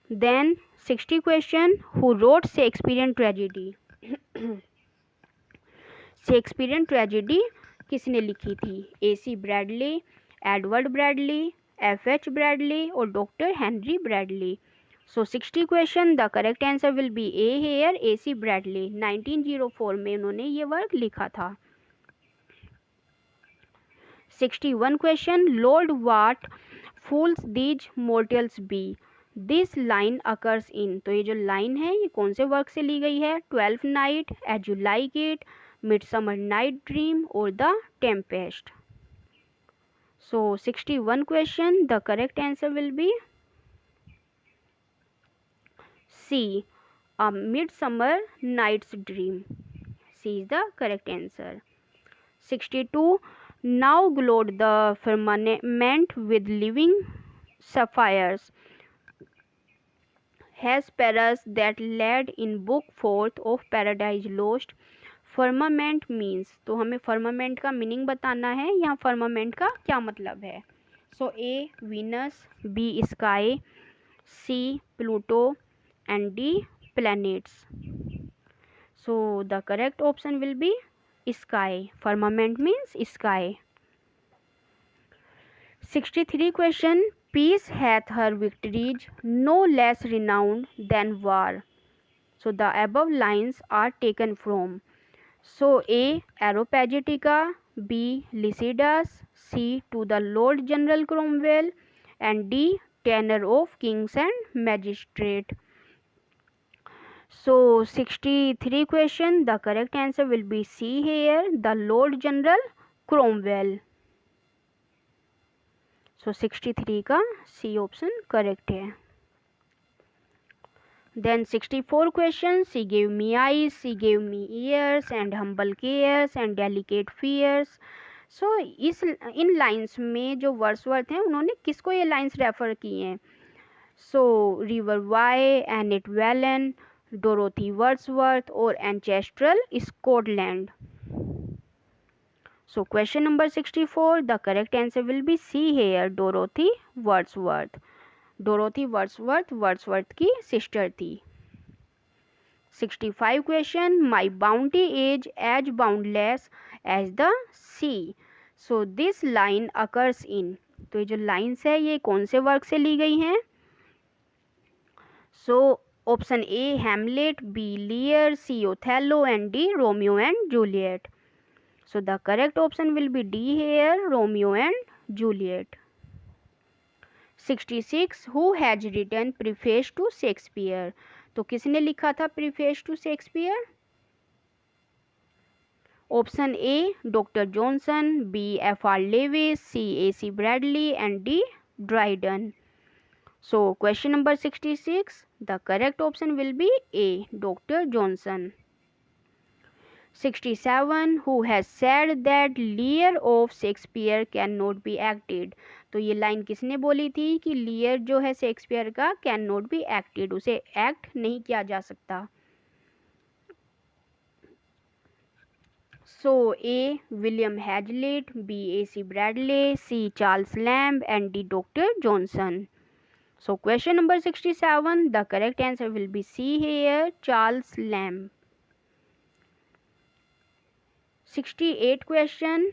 Then 60 question, who wrote Shakespearean tragedy. Shakespearean tragedy किसने लिखी थी? AC Bradley, Edward Bradley, FH Bradley और doctor Henry Bradley. So 60 question, the correct answer will be A here, AC Bradley. 1904 में उन्होंने ये work लिखा था. 61 question, Lord what fools these mortals be. This line occurs in. तो ये जो line है ये कौन से वर्क से ली गई है? 12th night, as you like It, Midsummer Night Dream और The Tempest. So 61 question, the correct answer will be C, A Midsummer Night's Dream. C is the correct answer. 62, now glowed the firmament with living sapphires. Hesperus that led in book 4th of Paradise Lost. Firmament means, तो हमें firmament का meaning बताना है. यहाँ firmament का क्या मतलब है? So A Venus, B sky, C Pluto and D planets. So the correct option will be sky. Firmament means sky. 63 question, peace hath her victories no less renowned than war. So the above lines are taken from. So A. Areopagitica, B. Lycidas, C. To the Lord General Cromwell and D. Tenor of Kings and Magistrate. So 63 question, the correct answer will be C here, the Lord General Cromwell. So 63 का C option correct है. Then 64 question, she gave me eyes, she gave me ears and humble cares and delicate fears. So इन lines में जो Wordsworth हैं उन्होंने किसको ये lines refer की हैं? So river Wye, Annette Vallon, Dorothy Wordsworth और ancestral Scotland. So question number 64, the correct answer will be C here, Dorothy Wordsworth. Dorothy Wordsworth Wordsworth की सिस्टर थी. 65 question, my bounty is as boundless as the sea. So this line occurs in. तो ये जो lines है ये कौन से work से ली गई हैं? So option A Hamlet, B Lear, C Othello and D Romeo and Juliet. So the correct option will be D here, Romeo and Juliet. 66, who has written preface to Shakespeare? तो किसने लिखा था preface to Shakespeare? Option A doctor Johnson, B F.R. Lewis, C. A.C. Bradley and D. Dryden. So question number 66, the correct option will be A, Dr. Johnson. 67, who has said that Lear of Shakespeare cannot be acted. तो ये लाइन किसने बोली थी कि लियर जो है Shakespeare का कैन नॉट बी एक्टेड, उसे एक्ट नहीं किया जा सकता. So A William Hazlitt, B AC Bradley, C Charles Lamb and D doctor Johnson. So question number 67, the correct answer will be C here, Charles Lamb. 68 question,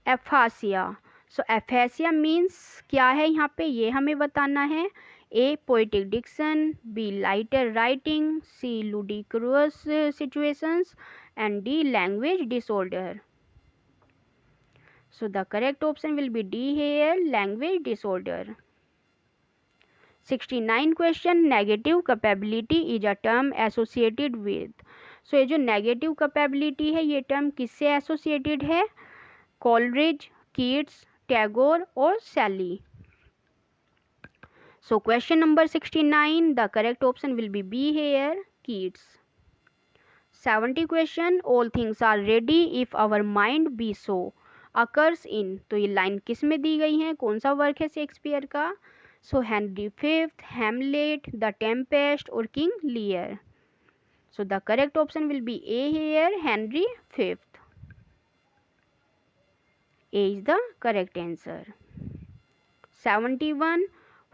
aphasia. So aphasia means क्या है यहाँ पे ये हमें बताना है. A poetic diction, B lighter writing, C ludicrous situations and D language disorder. So the correct option will be D here, language disorder. 69 question, negative capability is a term associated with. So ये जो negative capability है ये term किससे associated है? Coleridge, Keats, Tagore और Shelley. So question number 69, the correct option will be B here, Keats. 70 question, all things are ready if our mind be so occurs in. तो ये line किस में दी गई है, कौन सा वर्क है शेक्सपियर का? So Henry Fifth, Hamlet, The Tempest और King Lear. So the correct option will be A here, Henry V. A is the correct answer. 71,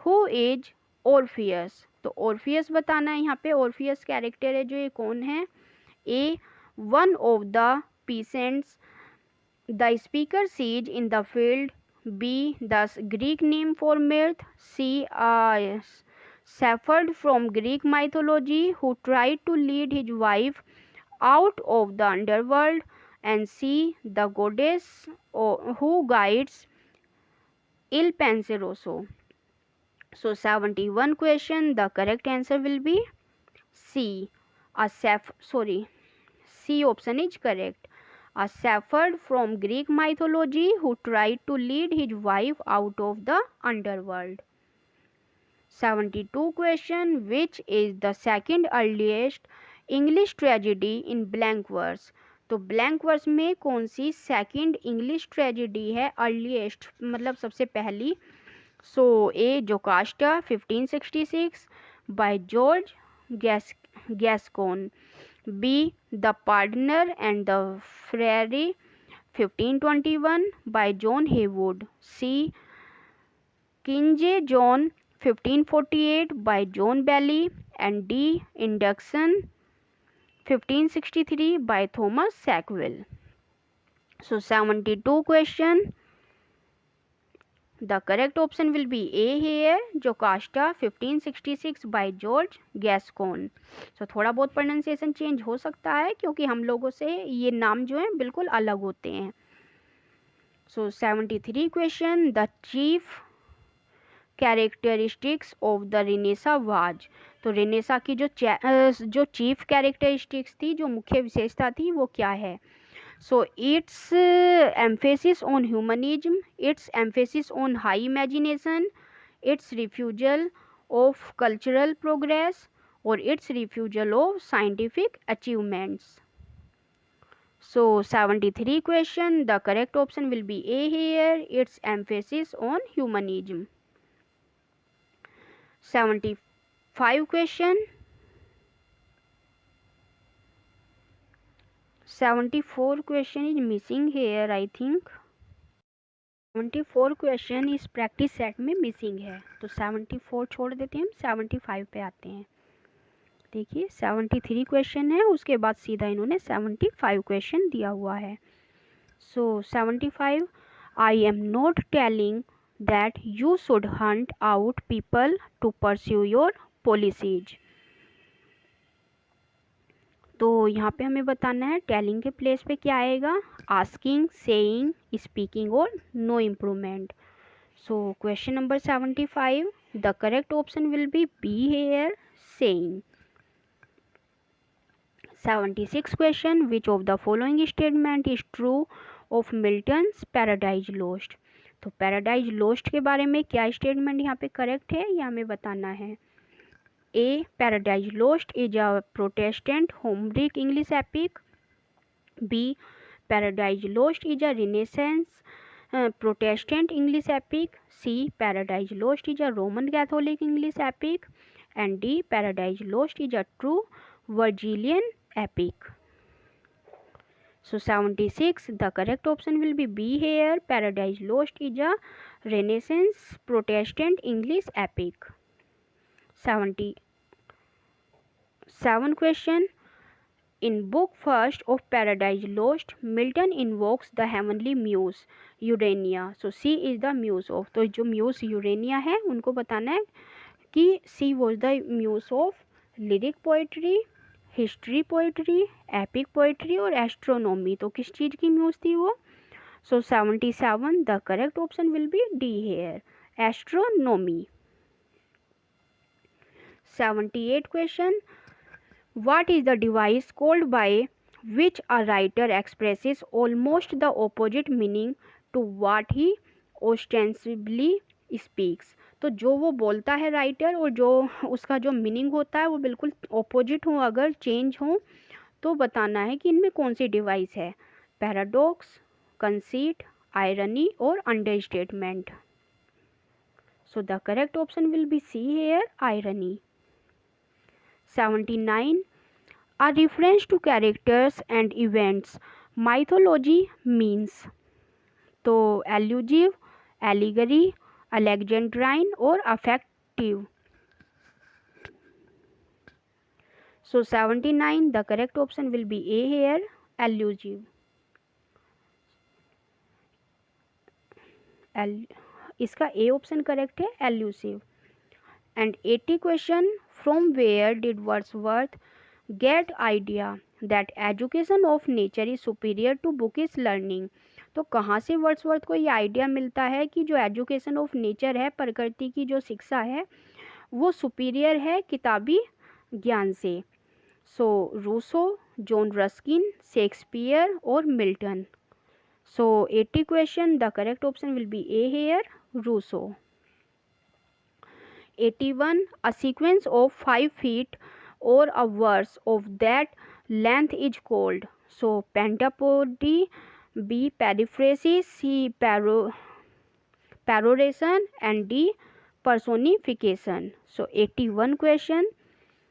who is Orpheus? तो Orpheus बताना है यहाँ पे. Orpheus कैरेक्टर है जो ये कौन है? A, one of the peasants the speaker sees in the field. B. The Greek name for mirth. C. A shepherd from Greek mythology who tried to lead his wife out of the underworld. And C. The goddess who guides Il Penseroso. So 71 question, the correct answer will be C. C option is correct. A shepherd from Greek mythology who tried to lead his wife out of the underworld. 72 question, which is the second earliest English tragedy in blank verse. तो blank verse में कौन सी second English tragedy है earliest, मतलब सबसे पहली. So A Jocasta 1566 by George Gascoigne. B the Pardoner and the Friar 1521 by John Heywood. C King John 1548 by John Bale. And D Induction 1563 by Thomas Sackville. So 72 question. The correct option will be A here, Jocasta 1566 by George Gascon. So थोड़ा बहुत pronunciation change हो सकता है क्योंकि हम लोगों से ये नाम जो हैं बिल्कुल अलग होते हैं. So 73 question. The chief characteristics of the Renaissance was. तो रेनेसा की जो चीफ कैरेक्टरिस्टिक्स थी, जो मुख्य विशेषता थी, वो क्या है. So its emphasis on humanism, its emphasis on high imagination, its refusal of cultural progress और its refusal of scientific achievements. So 73 question, the correct option will be A here, its emphasis on humanism. 75 question. 74 question is missing here, I think. 74 question इस practice set में missing है, तो 74 छोड़ देते हैं, हम 75 पे आते हैं. देखिए 73 क्वेश्चन है, उसके बाद सीधा इन्होंने 75 क्वेश्चन दिया हुआ है. सो 75. I am not telling that you should hunt out people to pursue your policies. तो यहाँ पे हमें बताना है टेलिंग के प्लेस पे क्या आएगा, आस्किंग, सेइंग, स्पीकिंग और no improvement. So question number 75, the correct option will be B here, saying. 76 question, which of the following statement is true of Milton's Paradise Lost. तो पैराडाइज लॉस्ट के बारे में क्या statement यहाँ पे correct है, ये हमें बताना है. A. Paradise Lost is a Protestant Homeric English epic. B. Paradise Lost is a Renaissance Protestant English epic. C. Paradise Lost is a Roman Catholic English epic. And D. Paradise Lost is a true Virgilian epic. So 76, the correct option will be B here, Paradise Lost is a Renaissance Protestant English epic. 77 question. In book first of Paradise Lost, Milton invokes the heavenly muse Urania. So C is the muse of, तो जो muse Urania है उनको बताना है कि C was the muse of lyric poetry, history poetry, epic poetry और astronomy. तो किस चीज़ की म्यूज थी वो. So 77, the correct option will be D here, astronomy. 78 question. What is the device called by which a writer expresses almost the opposite meaning to what he ostensibly speaks. तो जो वो बोलता है राइटर और जो उसका जो मीनिंग होता है वो बिल्कुल ऑपोजिट हो, अगर चेंज हो, तो बताना है कि इनमें कौन सी डिवाइस है. पैराडॉक्स, कंसीट, आयरनी और understatement. So the correct option will be C here, irony. 79. A reference to characters and events mythology means. तो एल्यूजिव, एलिगरी, Alexandrine और affective. So 79, the correct option will be A here, allusive. इसका A option correct है, allusive. And 80 question, from where did Wordsworth get idea that education of nature is superior to bookish learning. तो कहाँ से Wordsworth को ये idea मिलता है कि जो एजुकेशन ऑफ नेचर है, प्रकृति की जो शिक्षा है, वो सुपीरियर है किताबी ज्ञान से। सो रूसो, जॉन रस्किन, शेक्सपियर और Milton. So 80 question, the correct option will be A here, Rousseau. 81, a sequence of 5 feet or a verse of that length is called. So pentapody, B periphrasis, C peroration and D personification. So 81 question,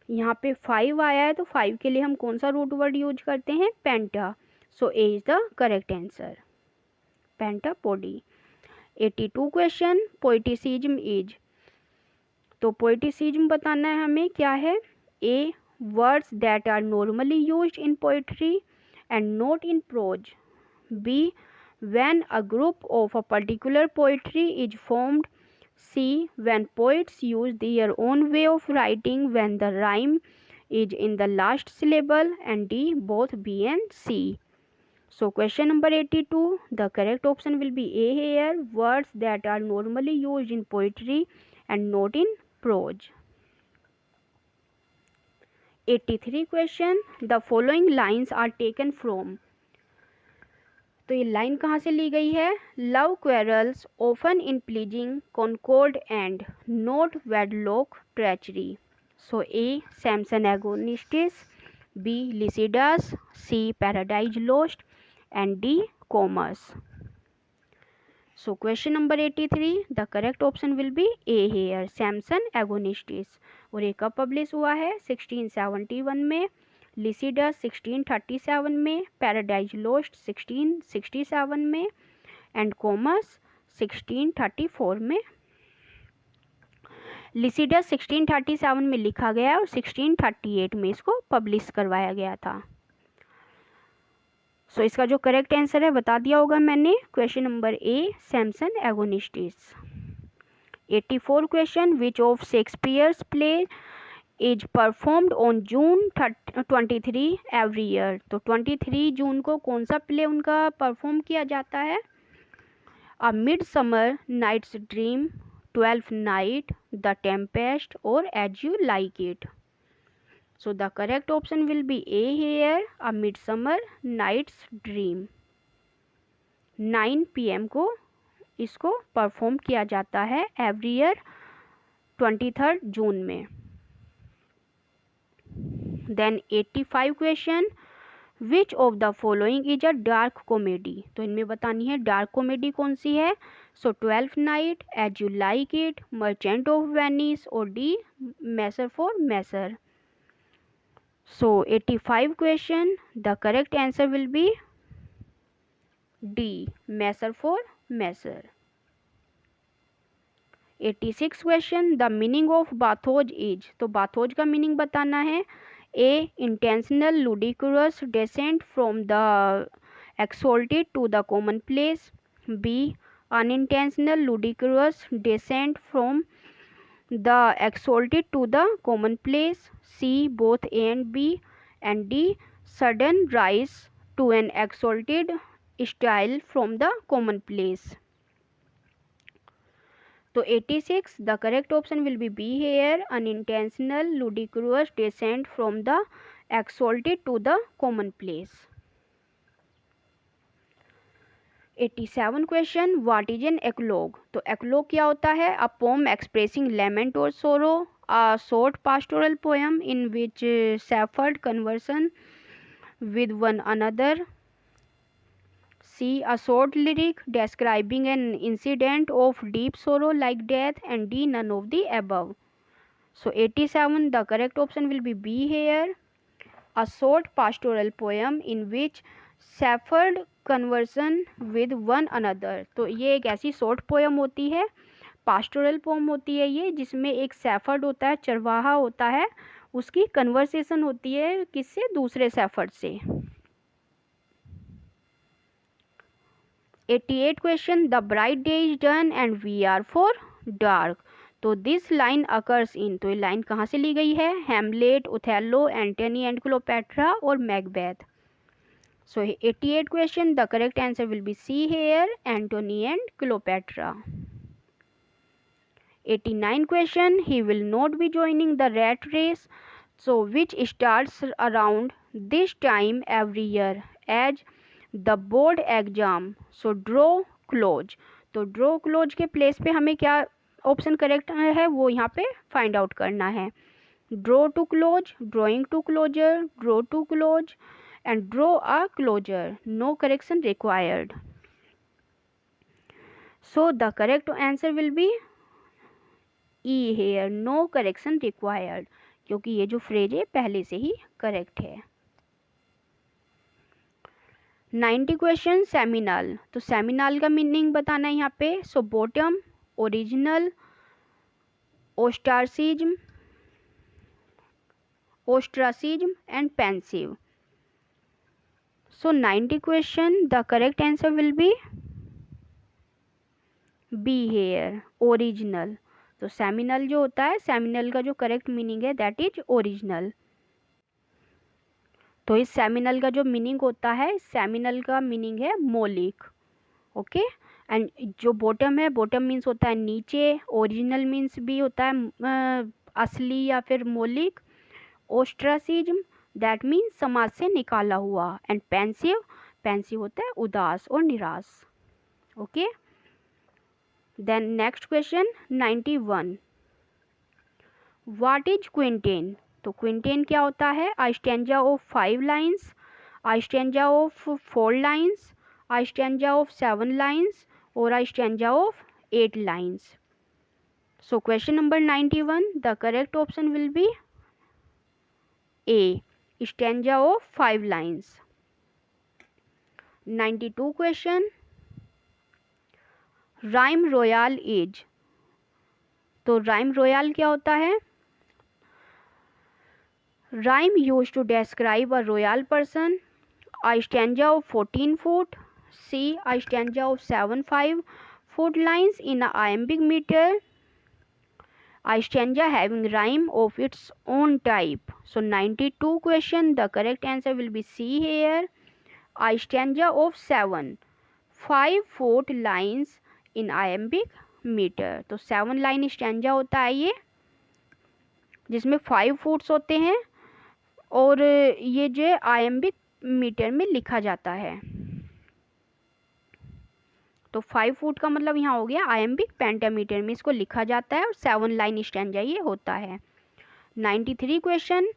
यहाँ पे 5 आया है, तो 5 के लिए हम कौन सा रूट वर्ड यूज करते हैं, penta. So A is the correct answer, pentapody. 82 question, poeticism is. तो पोइटिसिज्म बताना है हमें क्या है। A words that are normally used in poetry and not in prose. B when a group of a particular poetry is formed. C when poets use their own way of writing when the rhyme is in the last syllable. And D both B and C. So question number 82, the correct option will be A here, words that are normally used in poetry and not in prose. 83 question, the following lines are taken from। तो ये लाइन कहाँ से ली गई है। Love quarrels often in pleasing concord and not wedlock treachery। So A Samson Agonistes, B Lycidas, C Paradise Lost and D Comus। So question number 83, the correct option will be A here, Samson Agonistes। और ये कब publish हुआ है, 1671 में, Lycidas 1637 में, paradise lost 1667 में and Comus 1634 में। Lycidas 1637 में लिखा गया और 1638 में इसको पब्लिश करवाया गया था। सो इसका जो करेक्ट आंसर है बता दिया होगा मैंने, question number A Samson Agonistes. 84 question, which of Shakespeare's play is performed on June 23 every year. तो 23 जून को कौन सा प्ले उनका परफॉर्म किया जाता है। A midsummer night's dream, 12th night, the Tempest और as you like it. So the correct option will be A here, A Midsummer Night's Dream। 9 PM को इसको परफॉर्म किया जाता है एवरी ईयर 23 जून में। Then 85 question, which of the following is a dark comedy. तो इनमें बतानी है डार्क कॉमेडी कौन सी है। So 12th night, as you like it, merchant of Venice और D measure for measure. So 85 question, the correct answer will be D, Messer for Messer। 86 question, the meaning of bathos is। तो bathos का meaning बताना है। A intentional ludicrous descent from the exalted to the commonplace। B unintentional ludicrous descent from the exalted to the commonplace। C both A and B and D sudden rise to an exalted style from the commonplace। तो 86 the correct option will be B here, unintentional ludicrous descent from the exalted to the commonplace। 87 question, what is an eclogue. तो eclogue क्या होता है। A poem expressing lament और sorrow, a short pastoral poem in which shepherds converse with one another. C a short lyric describing an incident of deep sorrow like death and D none of the above. So 87 the correct option will be B here, a short pastoral poem in which shepherds converse with one another. तो ये एक ऐसी short poem होती है, pastoral poem होती है ये, जिसमें एक सैफर्ड होता है, चरवाहा होता है, उसकी कन्वर्सेशन होती है किससे, दूसरे सैफर्ड से। 88 question, the bright day is done and we are for dark. तो दिस लाइन अकर्स इन, तो ये लाइन कहाँ से ली गई है? Hamlet, Othello, Antony and Cleopatra और Macbeth. So 88 question, the correct answer will be C here, Antony and Cleopatra. 89 question, he will not be joining the rat race, so which starts around this time every year as the board exam. So draw close. तो draw close के place पे हमें क्या option correct है वो यहाँ पे find out करना है। draw to close, drawing to closure, draw to close and draw a closure. No correction required. So the correct answer will be E here, no correction required, क्योंकि ये जो phrase है पहले से ही करेक्ट है। 90 question, seminal. तो seminal का meaning बताना है यहाँ पे। So bottom, original, ostracism, ostracism and pensive. So 90 question, the correct answer will be B here, original. तो सेमिनल जो होता है, सेमिनल का जो करेक्ट मीनिंग है दैट इज ओरिजिनल। तो इस सेमिनल का जो मीनिंग होता है, सेमिनल का मीनिंग है मौलिक। ओके, एंड जो बॉटम है, बॉटम मीन्स होता है नीचे, ओरिजिनल मीन्स भी होता है असली या फिर मौलिक, ओस्ट्रासिज्म दैट मीन्स समाज से निकाला हुआ, एंड पेंसिव, पेंसिव होता है उदास और निराश। Okay, then next question 91, what is quintain. तो क्विंटेन क्या होता है? A stanza of 5 lines, a stanza of 4 lines, a stanza of 7 lines और a stanza of 8 lines. So question number 91, the correct option will be A, stanza of 5 lines. 92 question, rhyme royal is। तो rhyme royal क्या होता है? Rhyme used to describe a royal person. A stanza of 14 foot. C, a stanza of 7-5 foot lines in a iambic meter. A stanza having rhyme of its own type. So 92 question, the correct answer will be C here. A stanza of 7-5 foot lines in iambic meter। तो 7 line stanza होता है ये, जिसमें 5 foots होते हैं और ये जो आयम्बिक मीटर में लिखा जाता है। तो 5 फुट का मतलब यहाँ हो गया आयम्बिक पेंटामीटर में इसको लिखा जाता है और 7 लाइन स्टैंजा ये होता है। 93 question,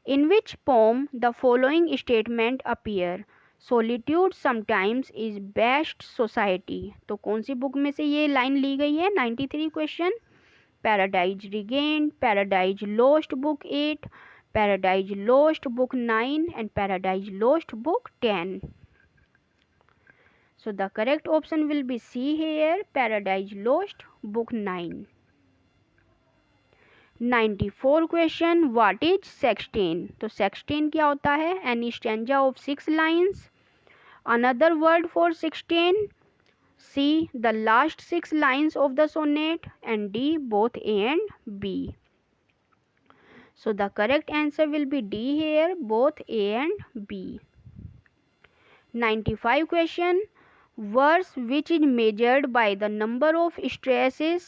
in which poem the following statement appear. Solitude sometimes is best society. तो कौन सी बुक में से ये लाइन ली गई है? 93 question, paradise regained, paradise lost book 8, paradise lost book 9 and paradise lost book 10। So the correct option will be C here, Paradise Lost book 9. 94 question, what is sexteen। तो sexteen क्या होता है? An stanza of 6 lines. Another word for 16, C, the last 6 lines of the sonnet, and D, both A and B. So the correct answer will be D here, both A and B. 95 question, verse which is measured by the number of stresses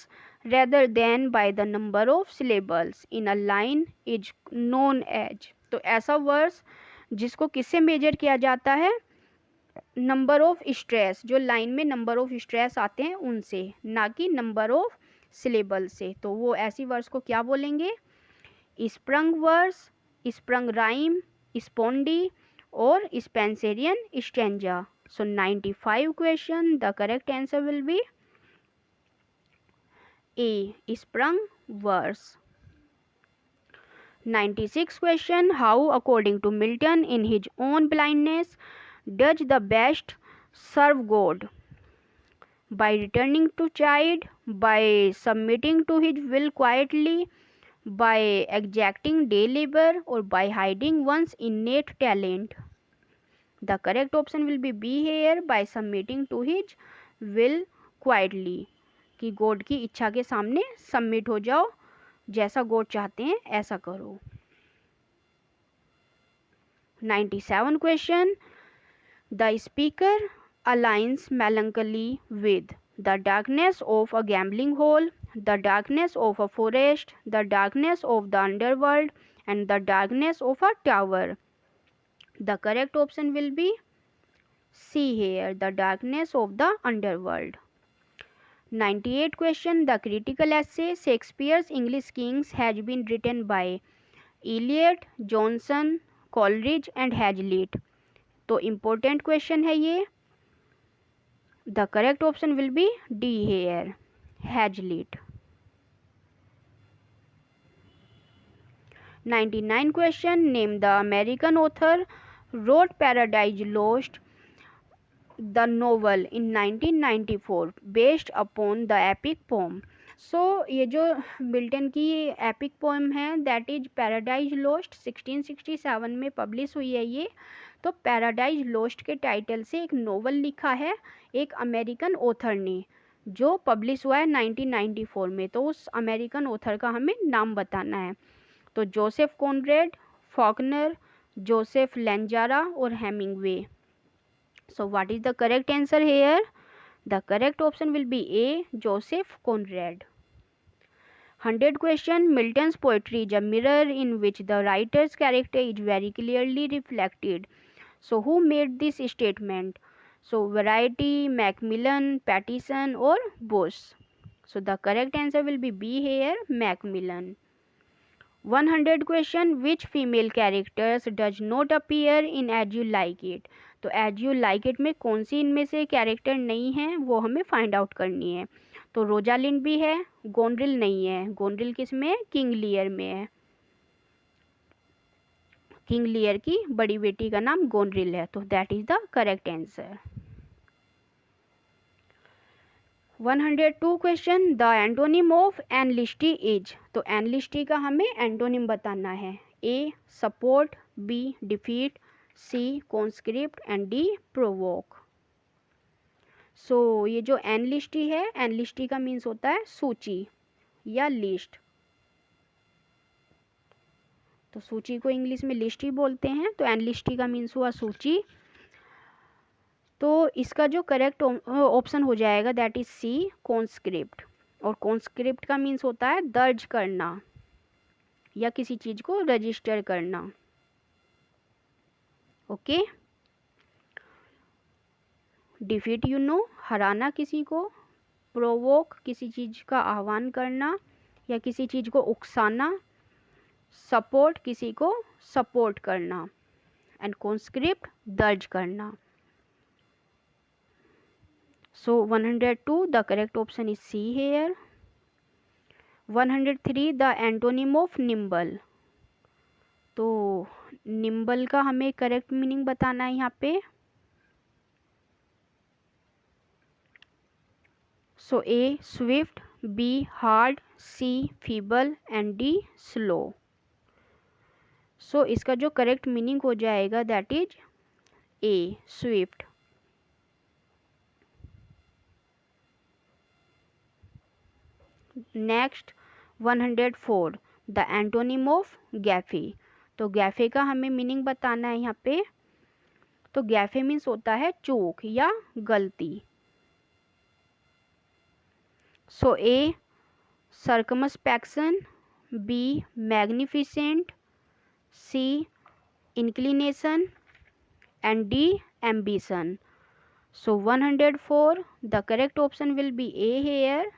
rather than by the number of syllables in a line is known as। तो ऐसा verse जिसको किससे major किया जाता है? Number of stress, जो line में number of stress आते हैं उनसे, ना कि नंबर ऑफ सिलेबल से। तो वो ऐसी वर्स को क्या बोलेंगे? स्प्रंग वर्स, स्प्रंग राइम, स्पॉन्डी और Spencerian stanza. So 95 question, the correct answer will be A, sprung verse. 96 question, how according to Milton in his own blindness does the best serve God? By returning to child, by submitting to his will quietly, by exacting day labor or by hiding one's innate talent। The correct option will be B here, by submitting to his will quietly, कि God की इच्छा के सामने submit हो जाओ, जैसा God चाहते हैं ऐसा करो। 97 question. The speaker aligns melancholy with the darkness of a gambling hall, the darkness of a forest, the darkness of the underworld, and the darkness of a tower. The correct option will be C here, the darkness of the underworld. 98 question. The critical essay Shakespeare's English Kings has been written by Eliot, Johnson, Coleridge and Hazlitt. तो important question है ये। The correct option will be D here, Hazlitt. 99 question. Name the American author wrote Paradise Lost the novel in 1994 based upon the epic poem. सो ये जो मिल्टन की epic poem है that is Paradise Lost 1667 में publish हुई है ये। तो पैराडाइज लॉस्ट के टाइटल से एक नोवेल लिखा है एक अमेरिकन ऑथर ने, जो पब्लिश हुआ है 1994 में। तो उस अमेरिकन ऑथर का हमें नाम बताना है। तो जोसेफ कॉनरेड, फॉकनर, जोसेफ लेंजारा और Hemingway. So what is the correct answer here? The correct option will be A, Joseph Conrad. 100 question. Milton's poetry is a mirror in which the writer's character is very clearly reflected. So who made this statement? So Variety, Macmillan, Pattison or Bush. So the correct answer will be B here, Macmillan. 100 question. Which female characters does not appear in As You Like It? तो As You Like It में कौन सी इनमें से character नहीं है वो हमें find out करनी है। तो रोजालिंड भी है, गोनरिल नहीं है। गोनरिल किस में है? किंग लियर में है। किंग लियर की बड़ी बेटी का नाम गोनरिल है, तो that is the correct answer. 102 question. The antonym of enlist is. तो एनलिस्टी का हमें एंटोनिम बताना है। A support, B defeat, C conscript and D provoke. सो ये जो एनलिस्टी है, एनलिस्टी का मीन्स होता है सूची या लिस्ट। तो सूची को इंग्लिश में लिस्ट ही बोलते हैं, तो एनलिस्टी का मीन्स हुआ सूची। तो इसका जो करेक्ट ऑप्शन हो जाएगा दैट इज सी, कॉन्स्क्रिप्ट। और कॉन्स्क्रिप्ट का मीन्स होता है दर्ज करना या किसी चीज को रजिस्टर करना। ओके। डिफीट यू नो, हराना किसी को। प्रोवोक, किसी चीज का आह्वान करना या किसी चीज को उकसाना। सपोर्ट, किसी को सपोर्ट करना। एंड कॉन्स्क्रिप्ट, दर्ज करना। So 102, the correct option is C here. 103, the antonym of nimble. तो nimble का हमें करेक्ट मीनिंग बताना है यहाँ पे। So A swift, B hard, C feeble and D slow. So इसका जो करेक्ट मीनिंग हो जाएगा that is A swift. Next 104, the antonym of gaffe. तो गैफे का हमें मीनिंग बताना है यहाँ पे। तो गैफे मीन्स होता है चूक या गलती। So A circumspection, B magnificent, C inclination and D ambition. So 104, the correct option will be A here,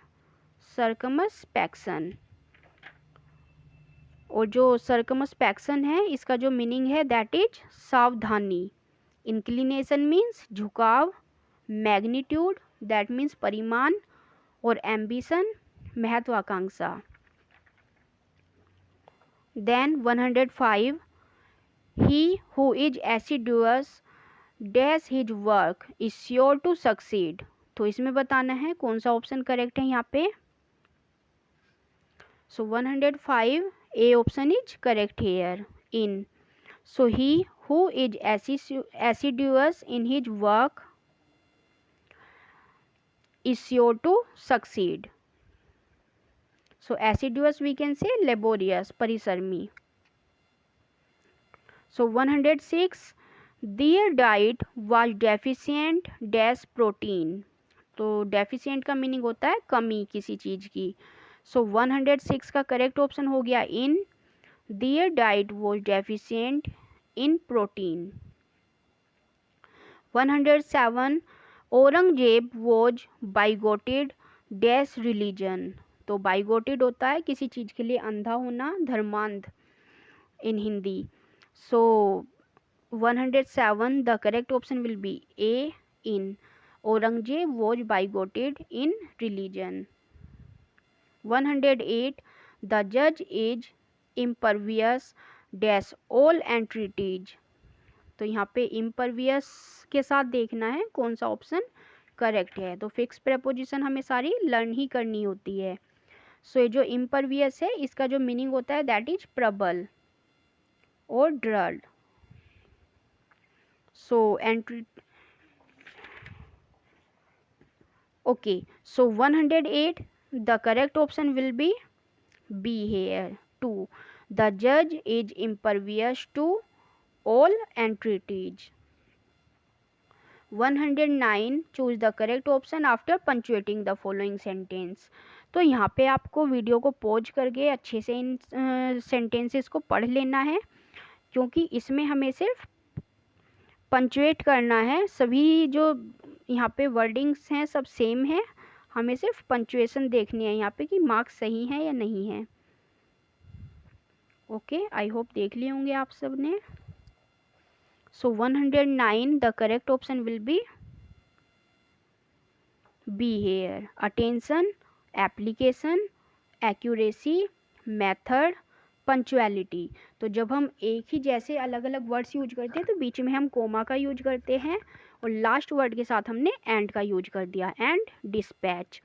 circumspection. और जो सर्कमस्पेक्शन है इसका जो मीनिंग है दैट इज सावधानी। इंक्लिनेशन मीन्स झुकाव, मैग्नीट्यूड दैट मीन्स परिमाण, और एम्बिशन महत्वाकांक्षा। Then 105, he who is assiduous dash his work is sure to succeed. तो इसमें बताना है कौन सा ऑप्शन करेक्ट है यहाँ पे। So 105, A option is correct here, in. So he who is assiduous in his work is sure to succeed. So assiduous we can say laborious, parisarmi. So 106, their diet was deficient dash protein. तो deficient का meaning होता है कमी किसी चीज़ की. सो 106 का correct option हो गया in. Their diet was deficient in protein. 107, Aurangzeb was bigoted dash religion. तो बाइगोटेड होता है किसी चीज़ के लिए अंधा होना, धर्मांध इन हिंदी. सो 107, the correct option will be A in. Aurangzeb was bigoted in religion. 108, the judge is impervious dash all entreaties. तो यहाँ पे impervious के साथ देखना है कौन सा ऑप्शन करेक्ट है. तो फिक्स प्रेपोजिशन हमें सारी लर्न ही करनी होती है. सो ये जो impervious है इसका जो मीनिंग होता है दैट इज प्रबल और ड्रल. So okay, so 108, the correct option will be B here. 2, the judge is impervious to all entreaties. 109, choose the correct option after punctuating the following sentence. तो यहाँ पे आपको वीडियो को पॉज करके अच्छे से इन सेंटेंसेस को पढ़ लेना है, क्योंकि इसमें हमें सिर्फ पंचुएट करना है. सभी जो यहाँ पे वर्डिंग्स हैं सब सेम है, हमें सिर्फ पंचुएशन देखनी है यहाँ पे कि मार्क्स सही हैं या नहीं है. ओके, आई होप देख लिए होंगे आप सब ने. सो 109, the correct option will be B hair. Attention, application, accuracy, method, punctuality. तो जब हम एक ही जैसे अलग अलग वर्ड्स यूज करते हैं तो बीच में हम कोमा का यूज करते हैं और लास्ट वर्ड के साथ हमने एंड का यूज कर दिया. And dispatch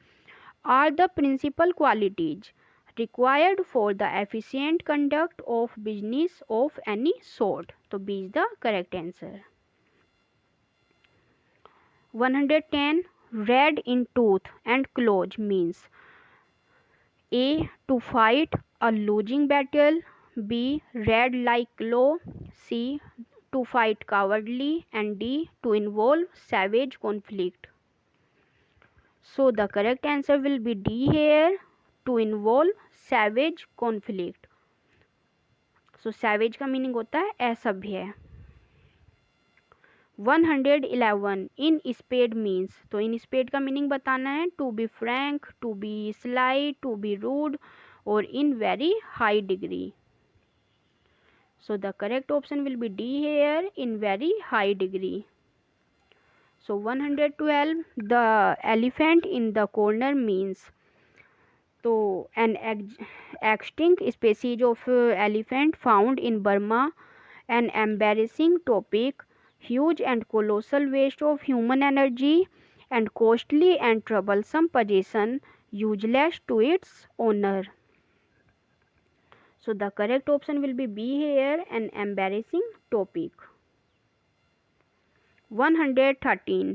are the principal qualities required for the efficient conduct of business of any sort. तो B is the correct answer. 110, red in tooth and claw means A. To fight a losing battle. B. Red like claw. C. To fight cowardly. And D. To involve savage conflict. So the correct answer will be D here. To involve savage conflict. So savage का meaning होता है असभ्य. 111, इन spade means. तो इन spade का meaning बताना है to be frank, to be sly, to be rude और in very high degree. So the correct option will be D here, in very high degree. So 112, the elephant in the corner means. तो an extinct species of elephant found in Burma, an embarrassing topic, huge and colossal waste of human energy, and costly and troublesome possession useless to its owner. So the correct option will be B here, an embarrassing topic. 113,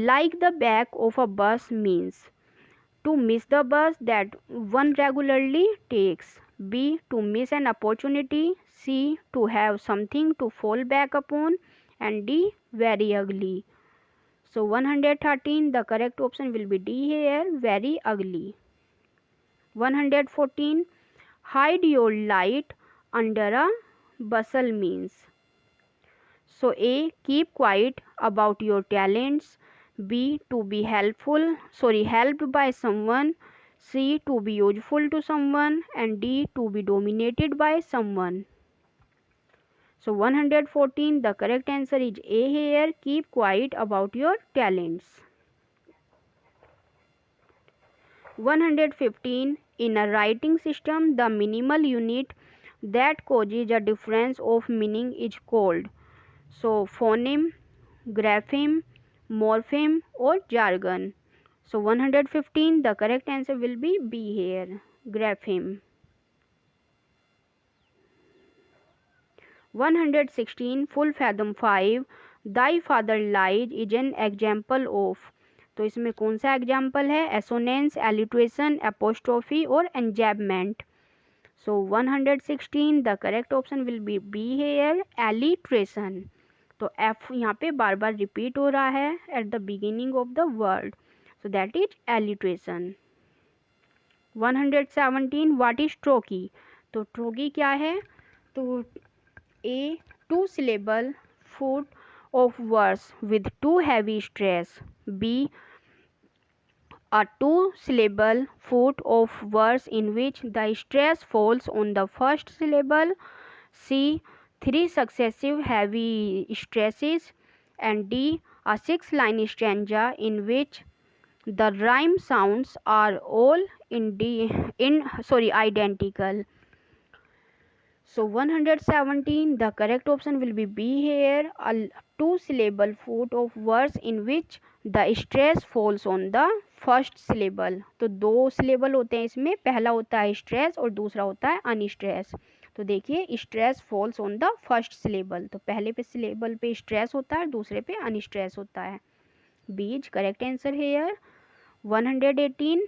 like the back of a bus means to miss the bus that one regularly takes. B. To miss an opportunity. C. To have something to fall back upon. And D. Very ugly. So 113, the correct option will be D here, very ugly. 114, hide your light under a bustle means. So A. Keep quiet about your talents. B. To be helped by someone. C. To be useful to someone. And D. To be dominated by someone. So 114, the correct answer is A here, keep quiet about your talents. 115, in a writing system, the minimal unit that causes a difference of meaning is called. So phoneme, grapheme, morpheme or jargon. So 115, the correct answer will be B here, grapheme. 116 full fathom 5 thy father lies is an example of। तो इसमें कौन सा example है? Assonance, alliteration, apostrophe और एंजैबमेंट। So 116 the correct option will be B here, alliteration। तो F यहाँ पे बार बार repeat हो रहा है at the beginning of the word, so that is alliteration। 117 what is trochee? तो trochee क्या है? तो A two syllable foot of words with two heavy stress, B a two-syllable foot of words in which the stress falls on the first syllable, C three successive heavy stresses, and D a six-line stanza in which the rhyme sounds are all identical। So 117 the correct option will be B here, a two-syllable foot of words in which the stress falls on the first syllable. तो दो syllable होते हैं इसमें, पहला होता है stress और दूसरा होता है अनस्ट्रेस। तो देखिए stress falls on the first syllable, तो पहले पे सिलेबल पे स्ट्रेस होता है, दूसरे पे अनस्ट्रेस होता है। बीज करेक्ट आंसर है यार। 118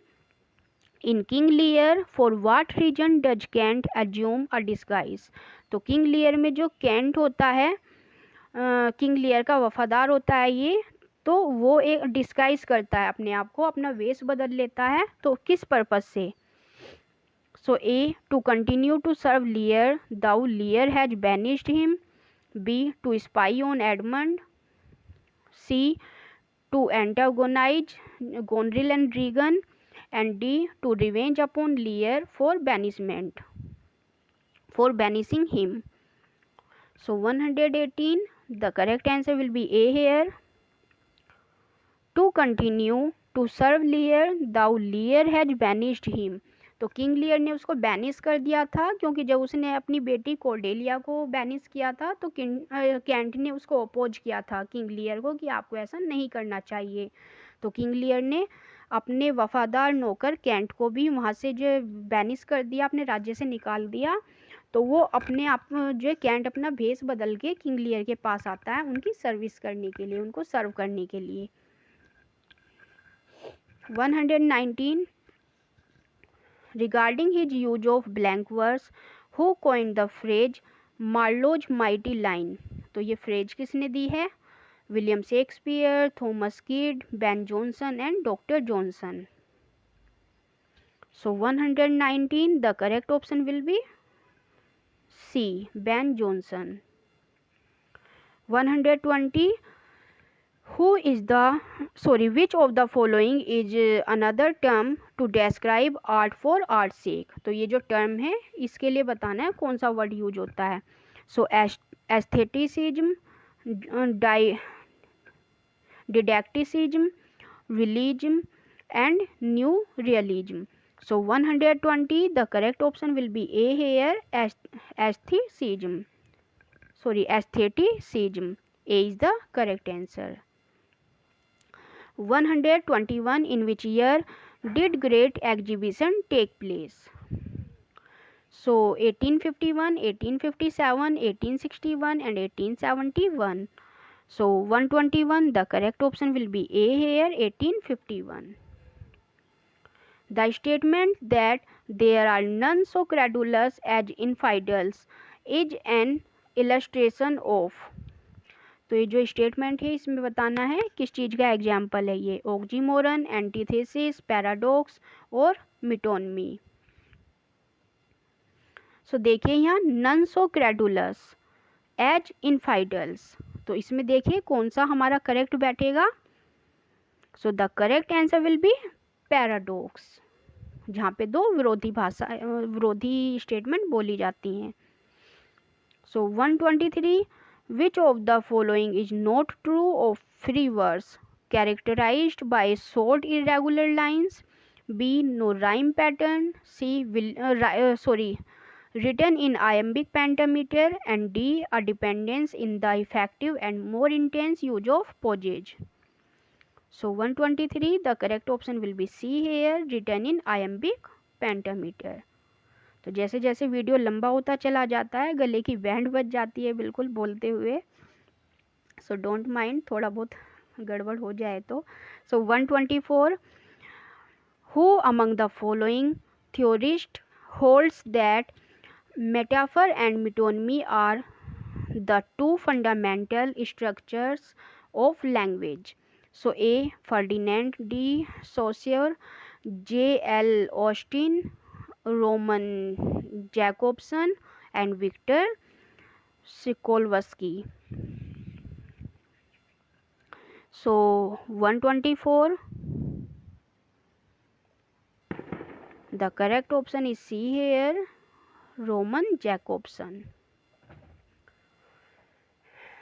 in King Lear for what reason does Kent assume a disguise? तो किंग लियर में जो कैंट होता है, किंग लियर का वफादार होता है ये, तो वो एक डिस्गाइज करता है अपने आप को, अपना वेश बदल लेता है। तो किस पर्पज से? So A to continue to serve Lear though Lear has banished him, B to spy on Edmund, C to antagonise Goneril and Regan, and D to revenge upon Lear for banishment, for banishing him. So 118 the correct answer will be A here, to continue to serve Lear thou Lear has banished him। तो King लियर ने उसको banish कर दिया था, क्योंकि जब उसने अपनी बेटी कोर्डेलिया को बैनिश किया था तो कैंट ने उसको अपोज किया था किंग लियर को कि आपको ऐसा नहीं करना चाहिए। तो किंग लियर ने अपने वफादार नौकर कैंट को भी वहाँ से जो बैनिश कर दिया, अपने राज्य से निकाल दिया। तो वो अपने आप जो कैंट अपना भेष बदल के किंग लियर के पास आता है उनकी सर्विस करने के लिए, उनको सर्व करने के लिए। 119 regarding his use of blank verse who coined the phrase Marlowe's mighty line? तो ये फ्रेज किसने दी है? William Shakespeare, Thomas kid, Ben Jonson and doctor Johnson. So 119 the correct option will B C Ben Jonson. 120 which of the following is another term to describe art for art's sake? तो ये जो term है इसके लिए बताना है कौन सा वर्ड यूज होता है। So aestheticism, didacticism, realism and new realism. So 120 the correct option will be A here, aestheticism. Aestheticism. A is the correct answer. 121 in which year did Great Exhibition take place? So 1851, 1857, 1861 and 1871. So 121 the correct option will be A here, 1851. The statement that there are none so credulous as infidels is an illustration of। तो ये जो statement है इसमें बताना है किस चीज़ का example है ये, ऑक्सीमोरन, एंटीथेसिस, पैराडॉक्स और मिटोनमी। सो देखिए यहाँ नन सो क्रेडुलस एज इनफाइडल्स, तो इसमें देखिए कौन सा हमारा करेक्ट बैठेगा। सो the correct answer will B paradox, जहाँ पे दो विरोधी स्टेटमेंट बोली जाती हैं। सो 123 which of the following is not true of free verse characterized by short irregular lines? B no rhyme pattern, C written in iambic pentameter, and D a dependence in the effective and more intense use of pauses। So 123 the correct option will be C here, written in iambic pentameter। तो तो जैसे जैसे video लंबा होता चला जाता है गले की बैंड बज जाती है बिल्कुल बोलते हुए, सो डोंट माइंड, थोड़ा बहुत गड़बड़ हो जाए तो। सो 124, who among the following theorist holds that metaphor and metonymy are the two fundamental structures of language? So A. Ferdinand de Saussure, J. L. Austin, Roman Jacobson, and Victor Sokolowski. So 124, the correct option is C here, Roman Jacobson.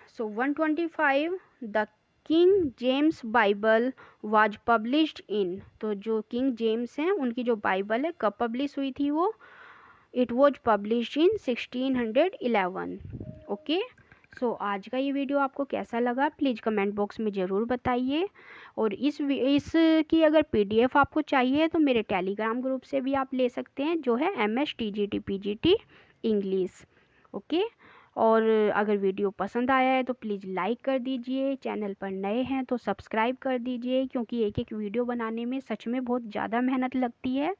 So 125, the King James Bible was published in, तो जो king James हैं उनकी जो Bible है कब publish हुई थी वो, it was publish in 1611। Okay, so आज का ये वीडियो आपको कैसा लगा प्लीज़ कमेंट बॉक्स में ज़रूर बताइए। और इसकी अगर पीडीएफ आपको चाहिए तो मेरे टेलीग्राम ग्रुप से भी आप ले सकते हैं, जो है MSTGT इंग्लिश। ओके, और अगर वीडियो पसंद आया है तो प्लीज़ लाइक कर दीजिए, चैनल पर नए हैं तो सब्सक्राइब कर दीजिए, क्योंकि एक एक वीडियो बनाने में सच में बहुत ज़्यादा मेहनत लगती है।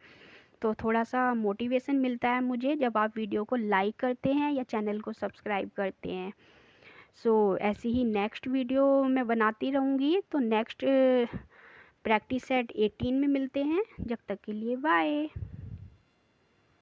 तो थोड़ा सा मोटिवेशन मिलता है मुझे जब आप वीडियो को लाइक करते हैं या चैनल को सब्सक्राइब करते हैं। सो ऐसी ही नेक्स्ट वीडियो मैं बनाती रहूँगी। तो नेक्स्ट प्रैक्टिस सेट 18 में मिलते हैं, जब तक के लिए बाय।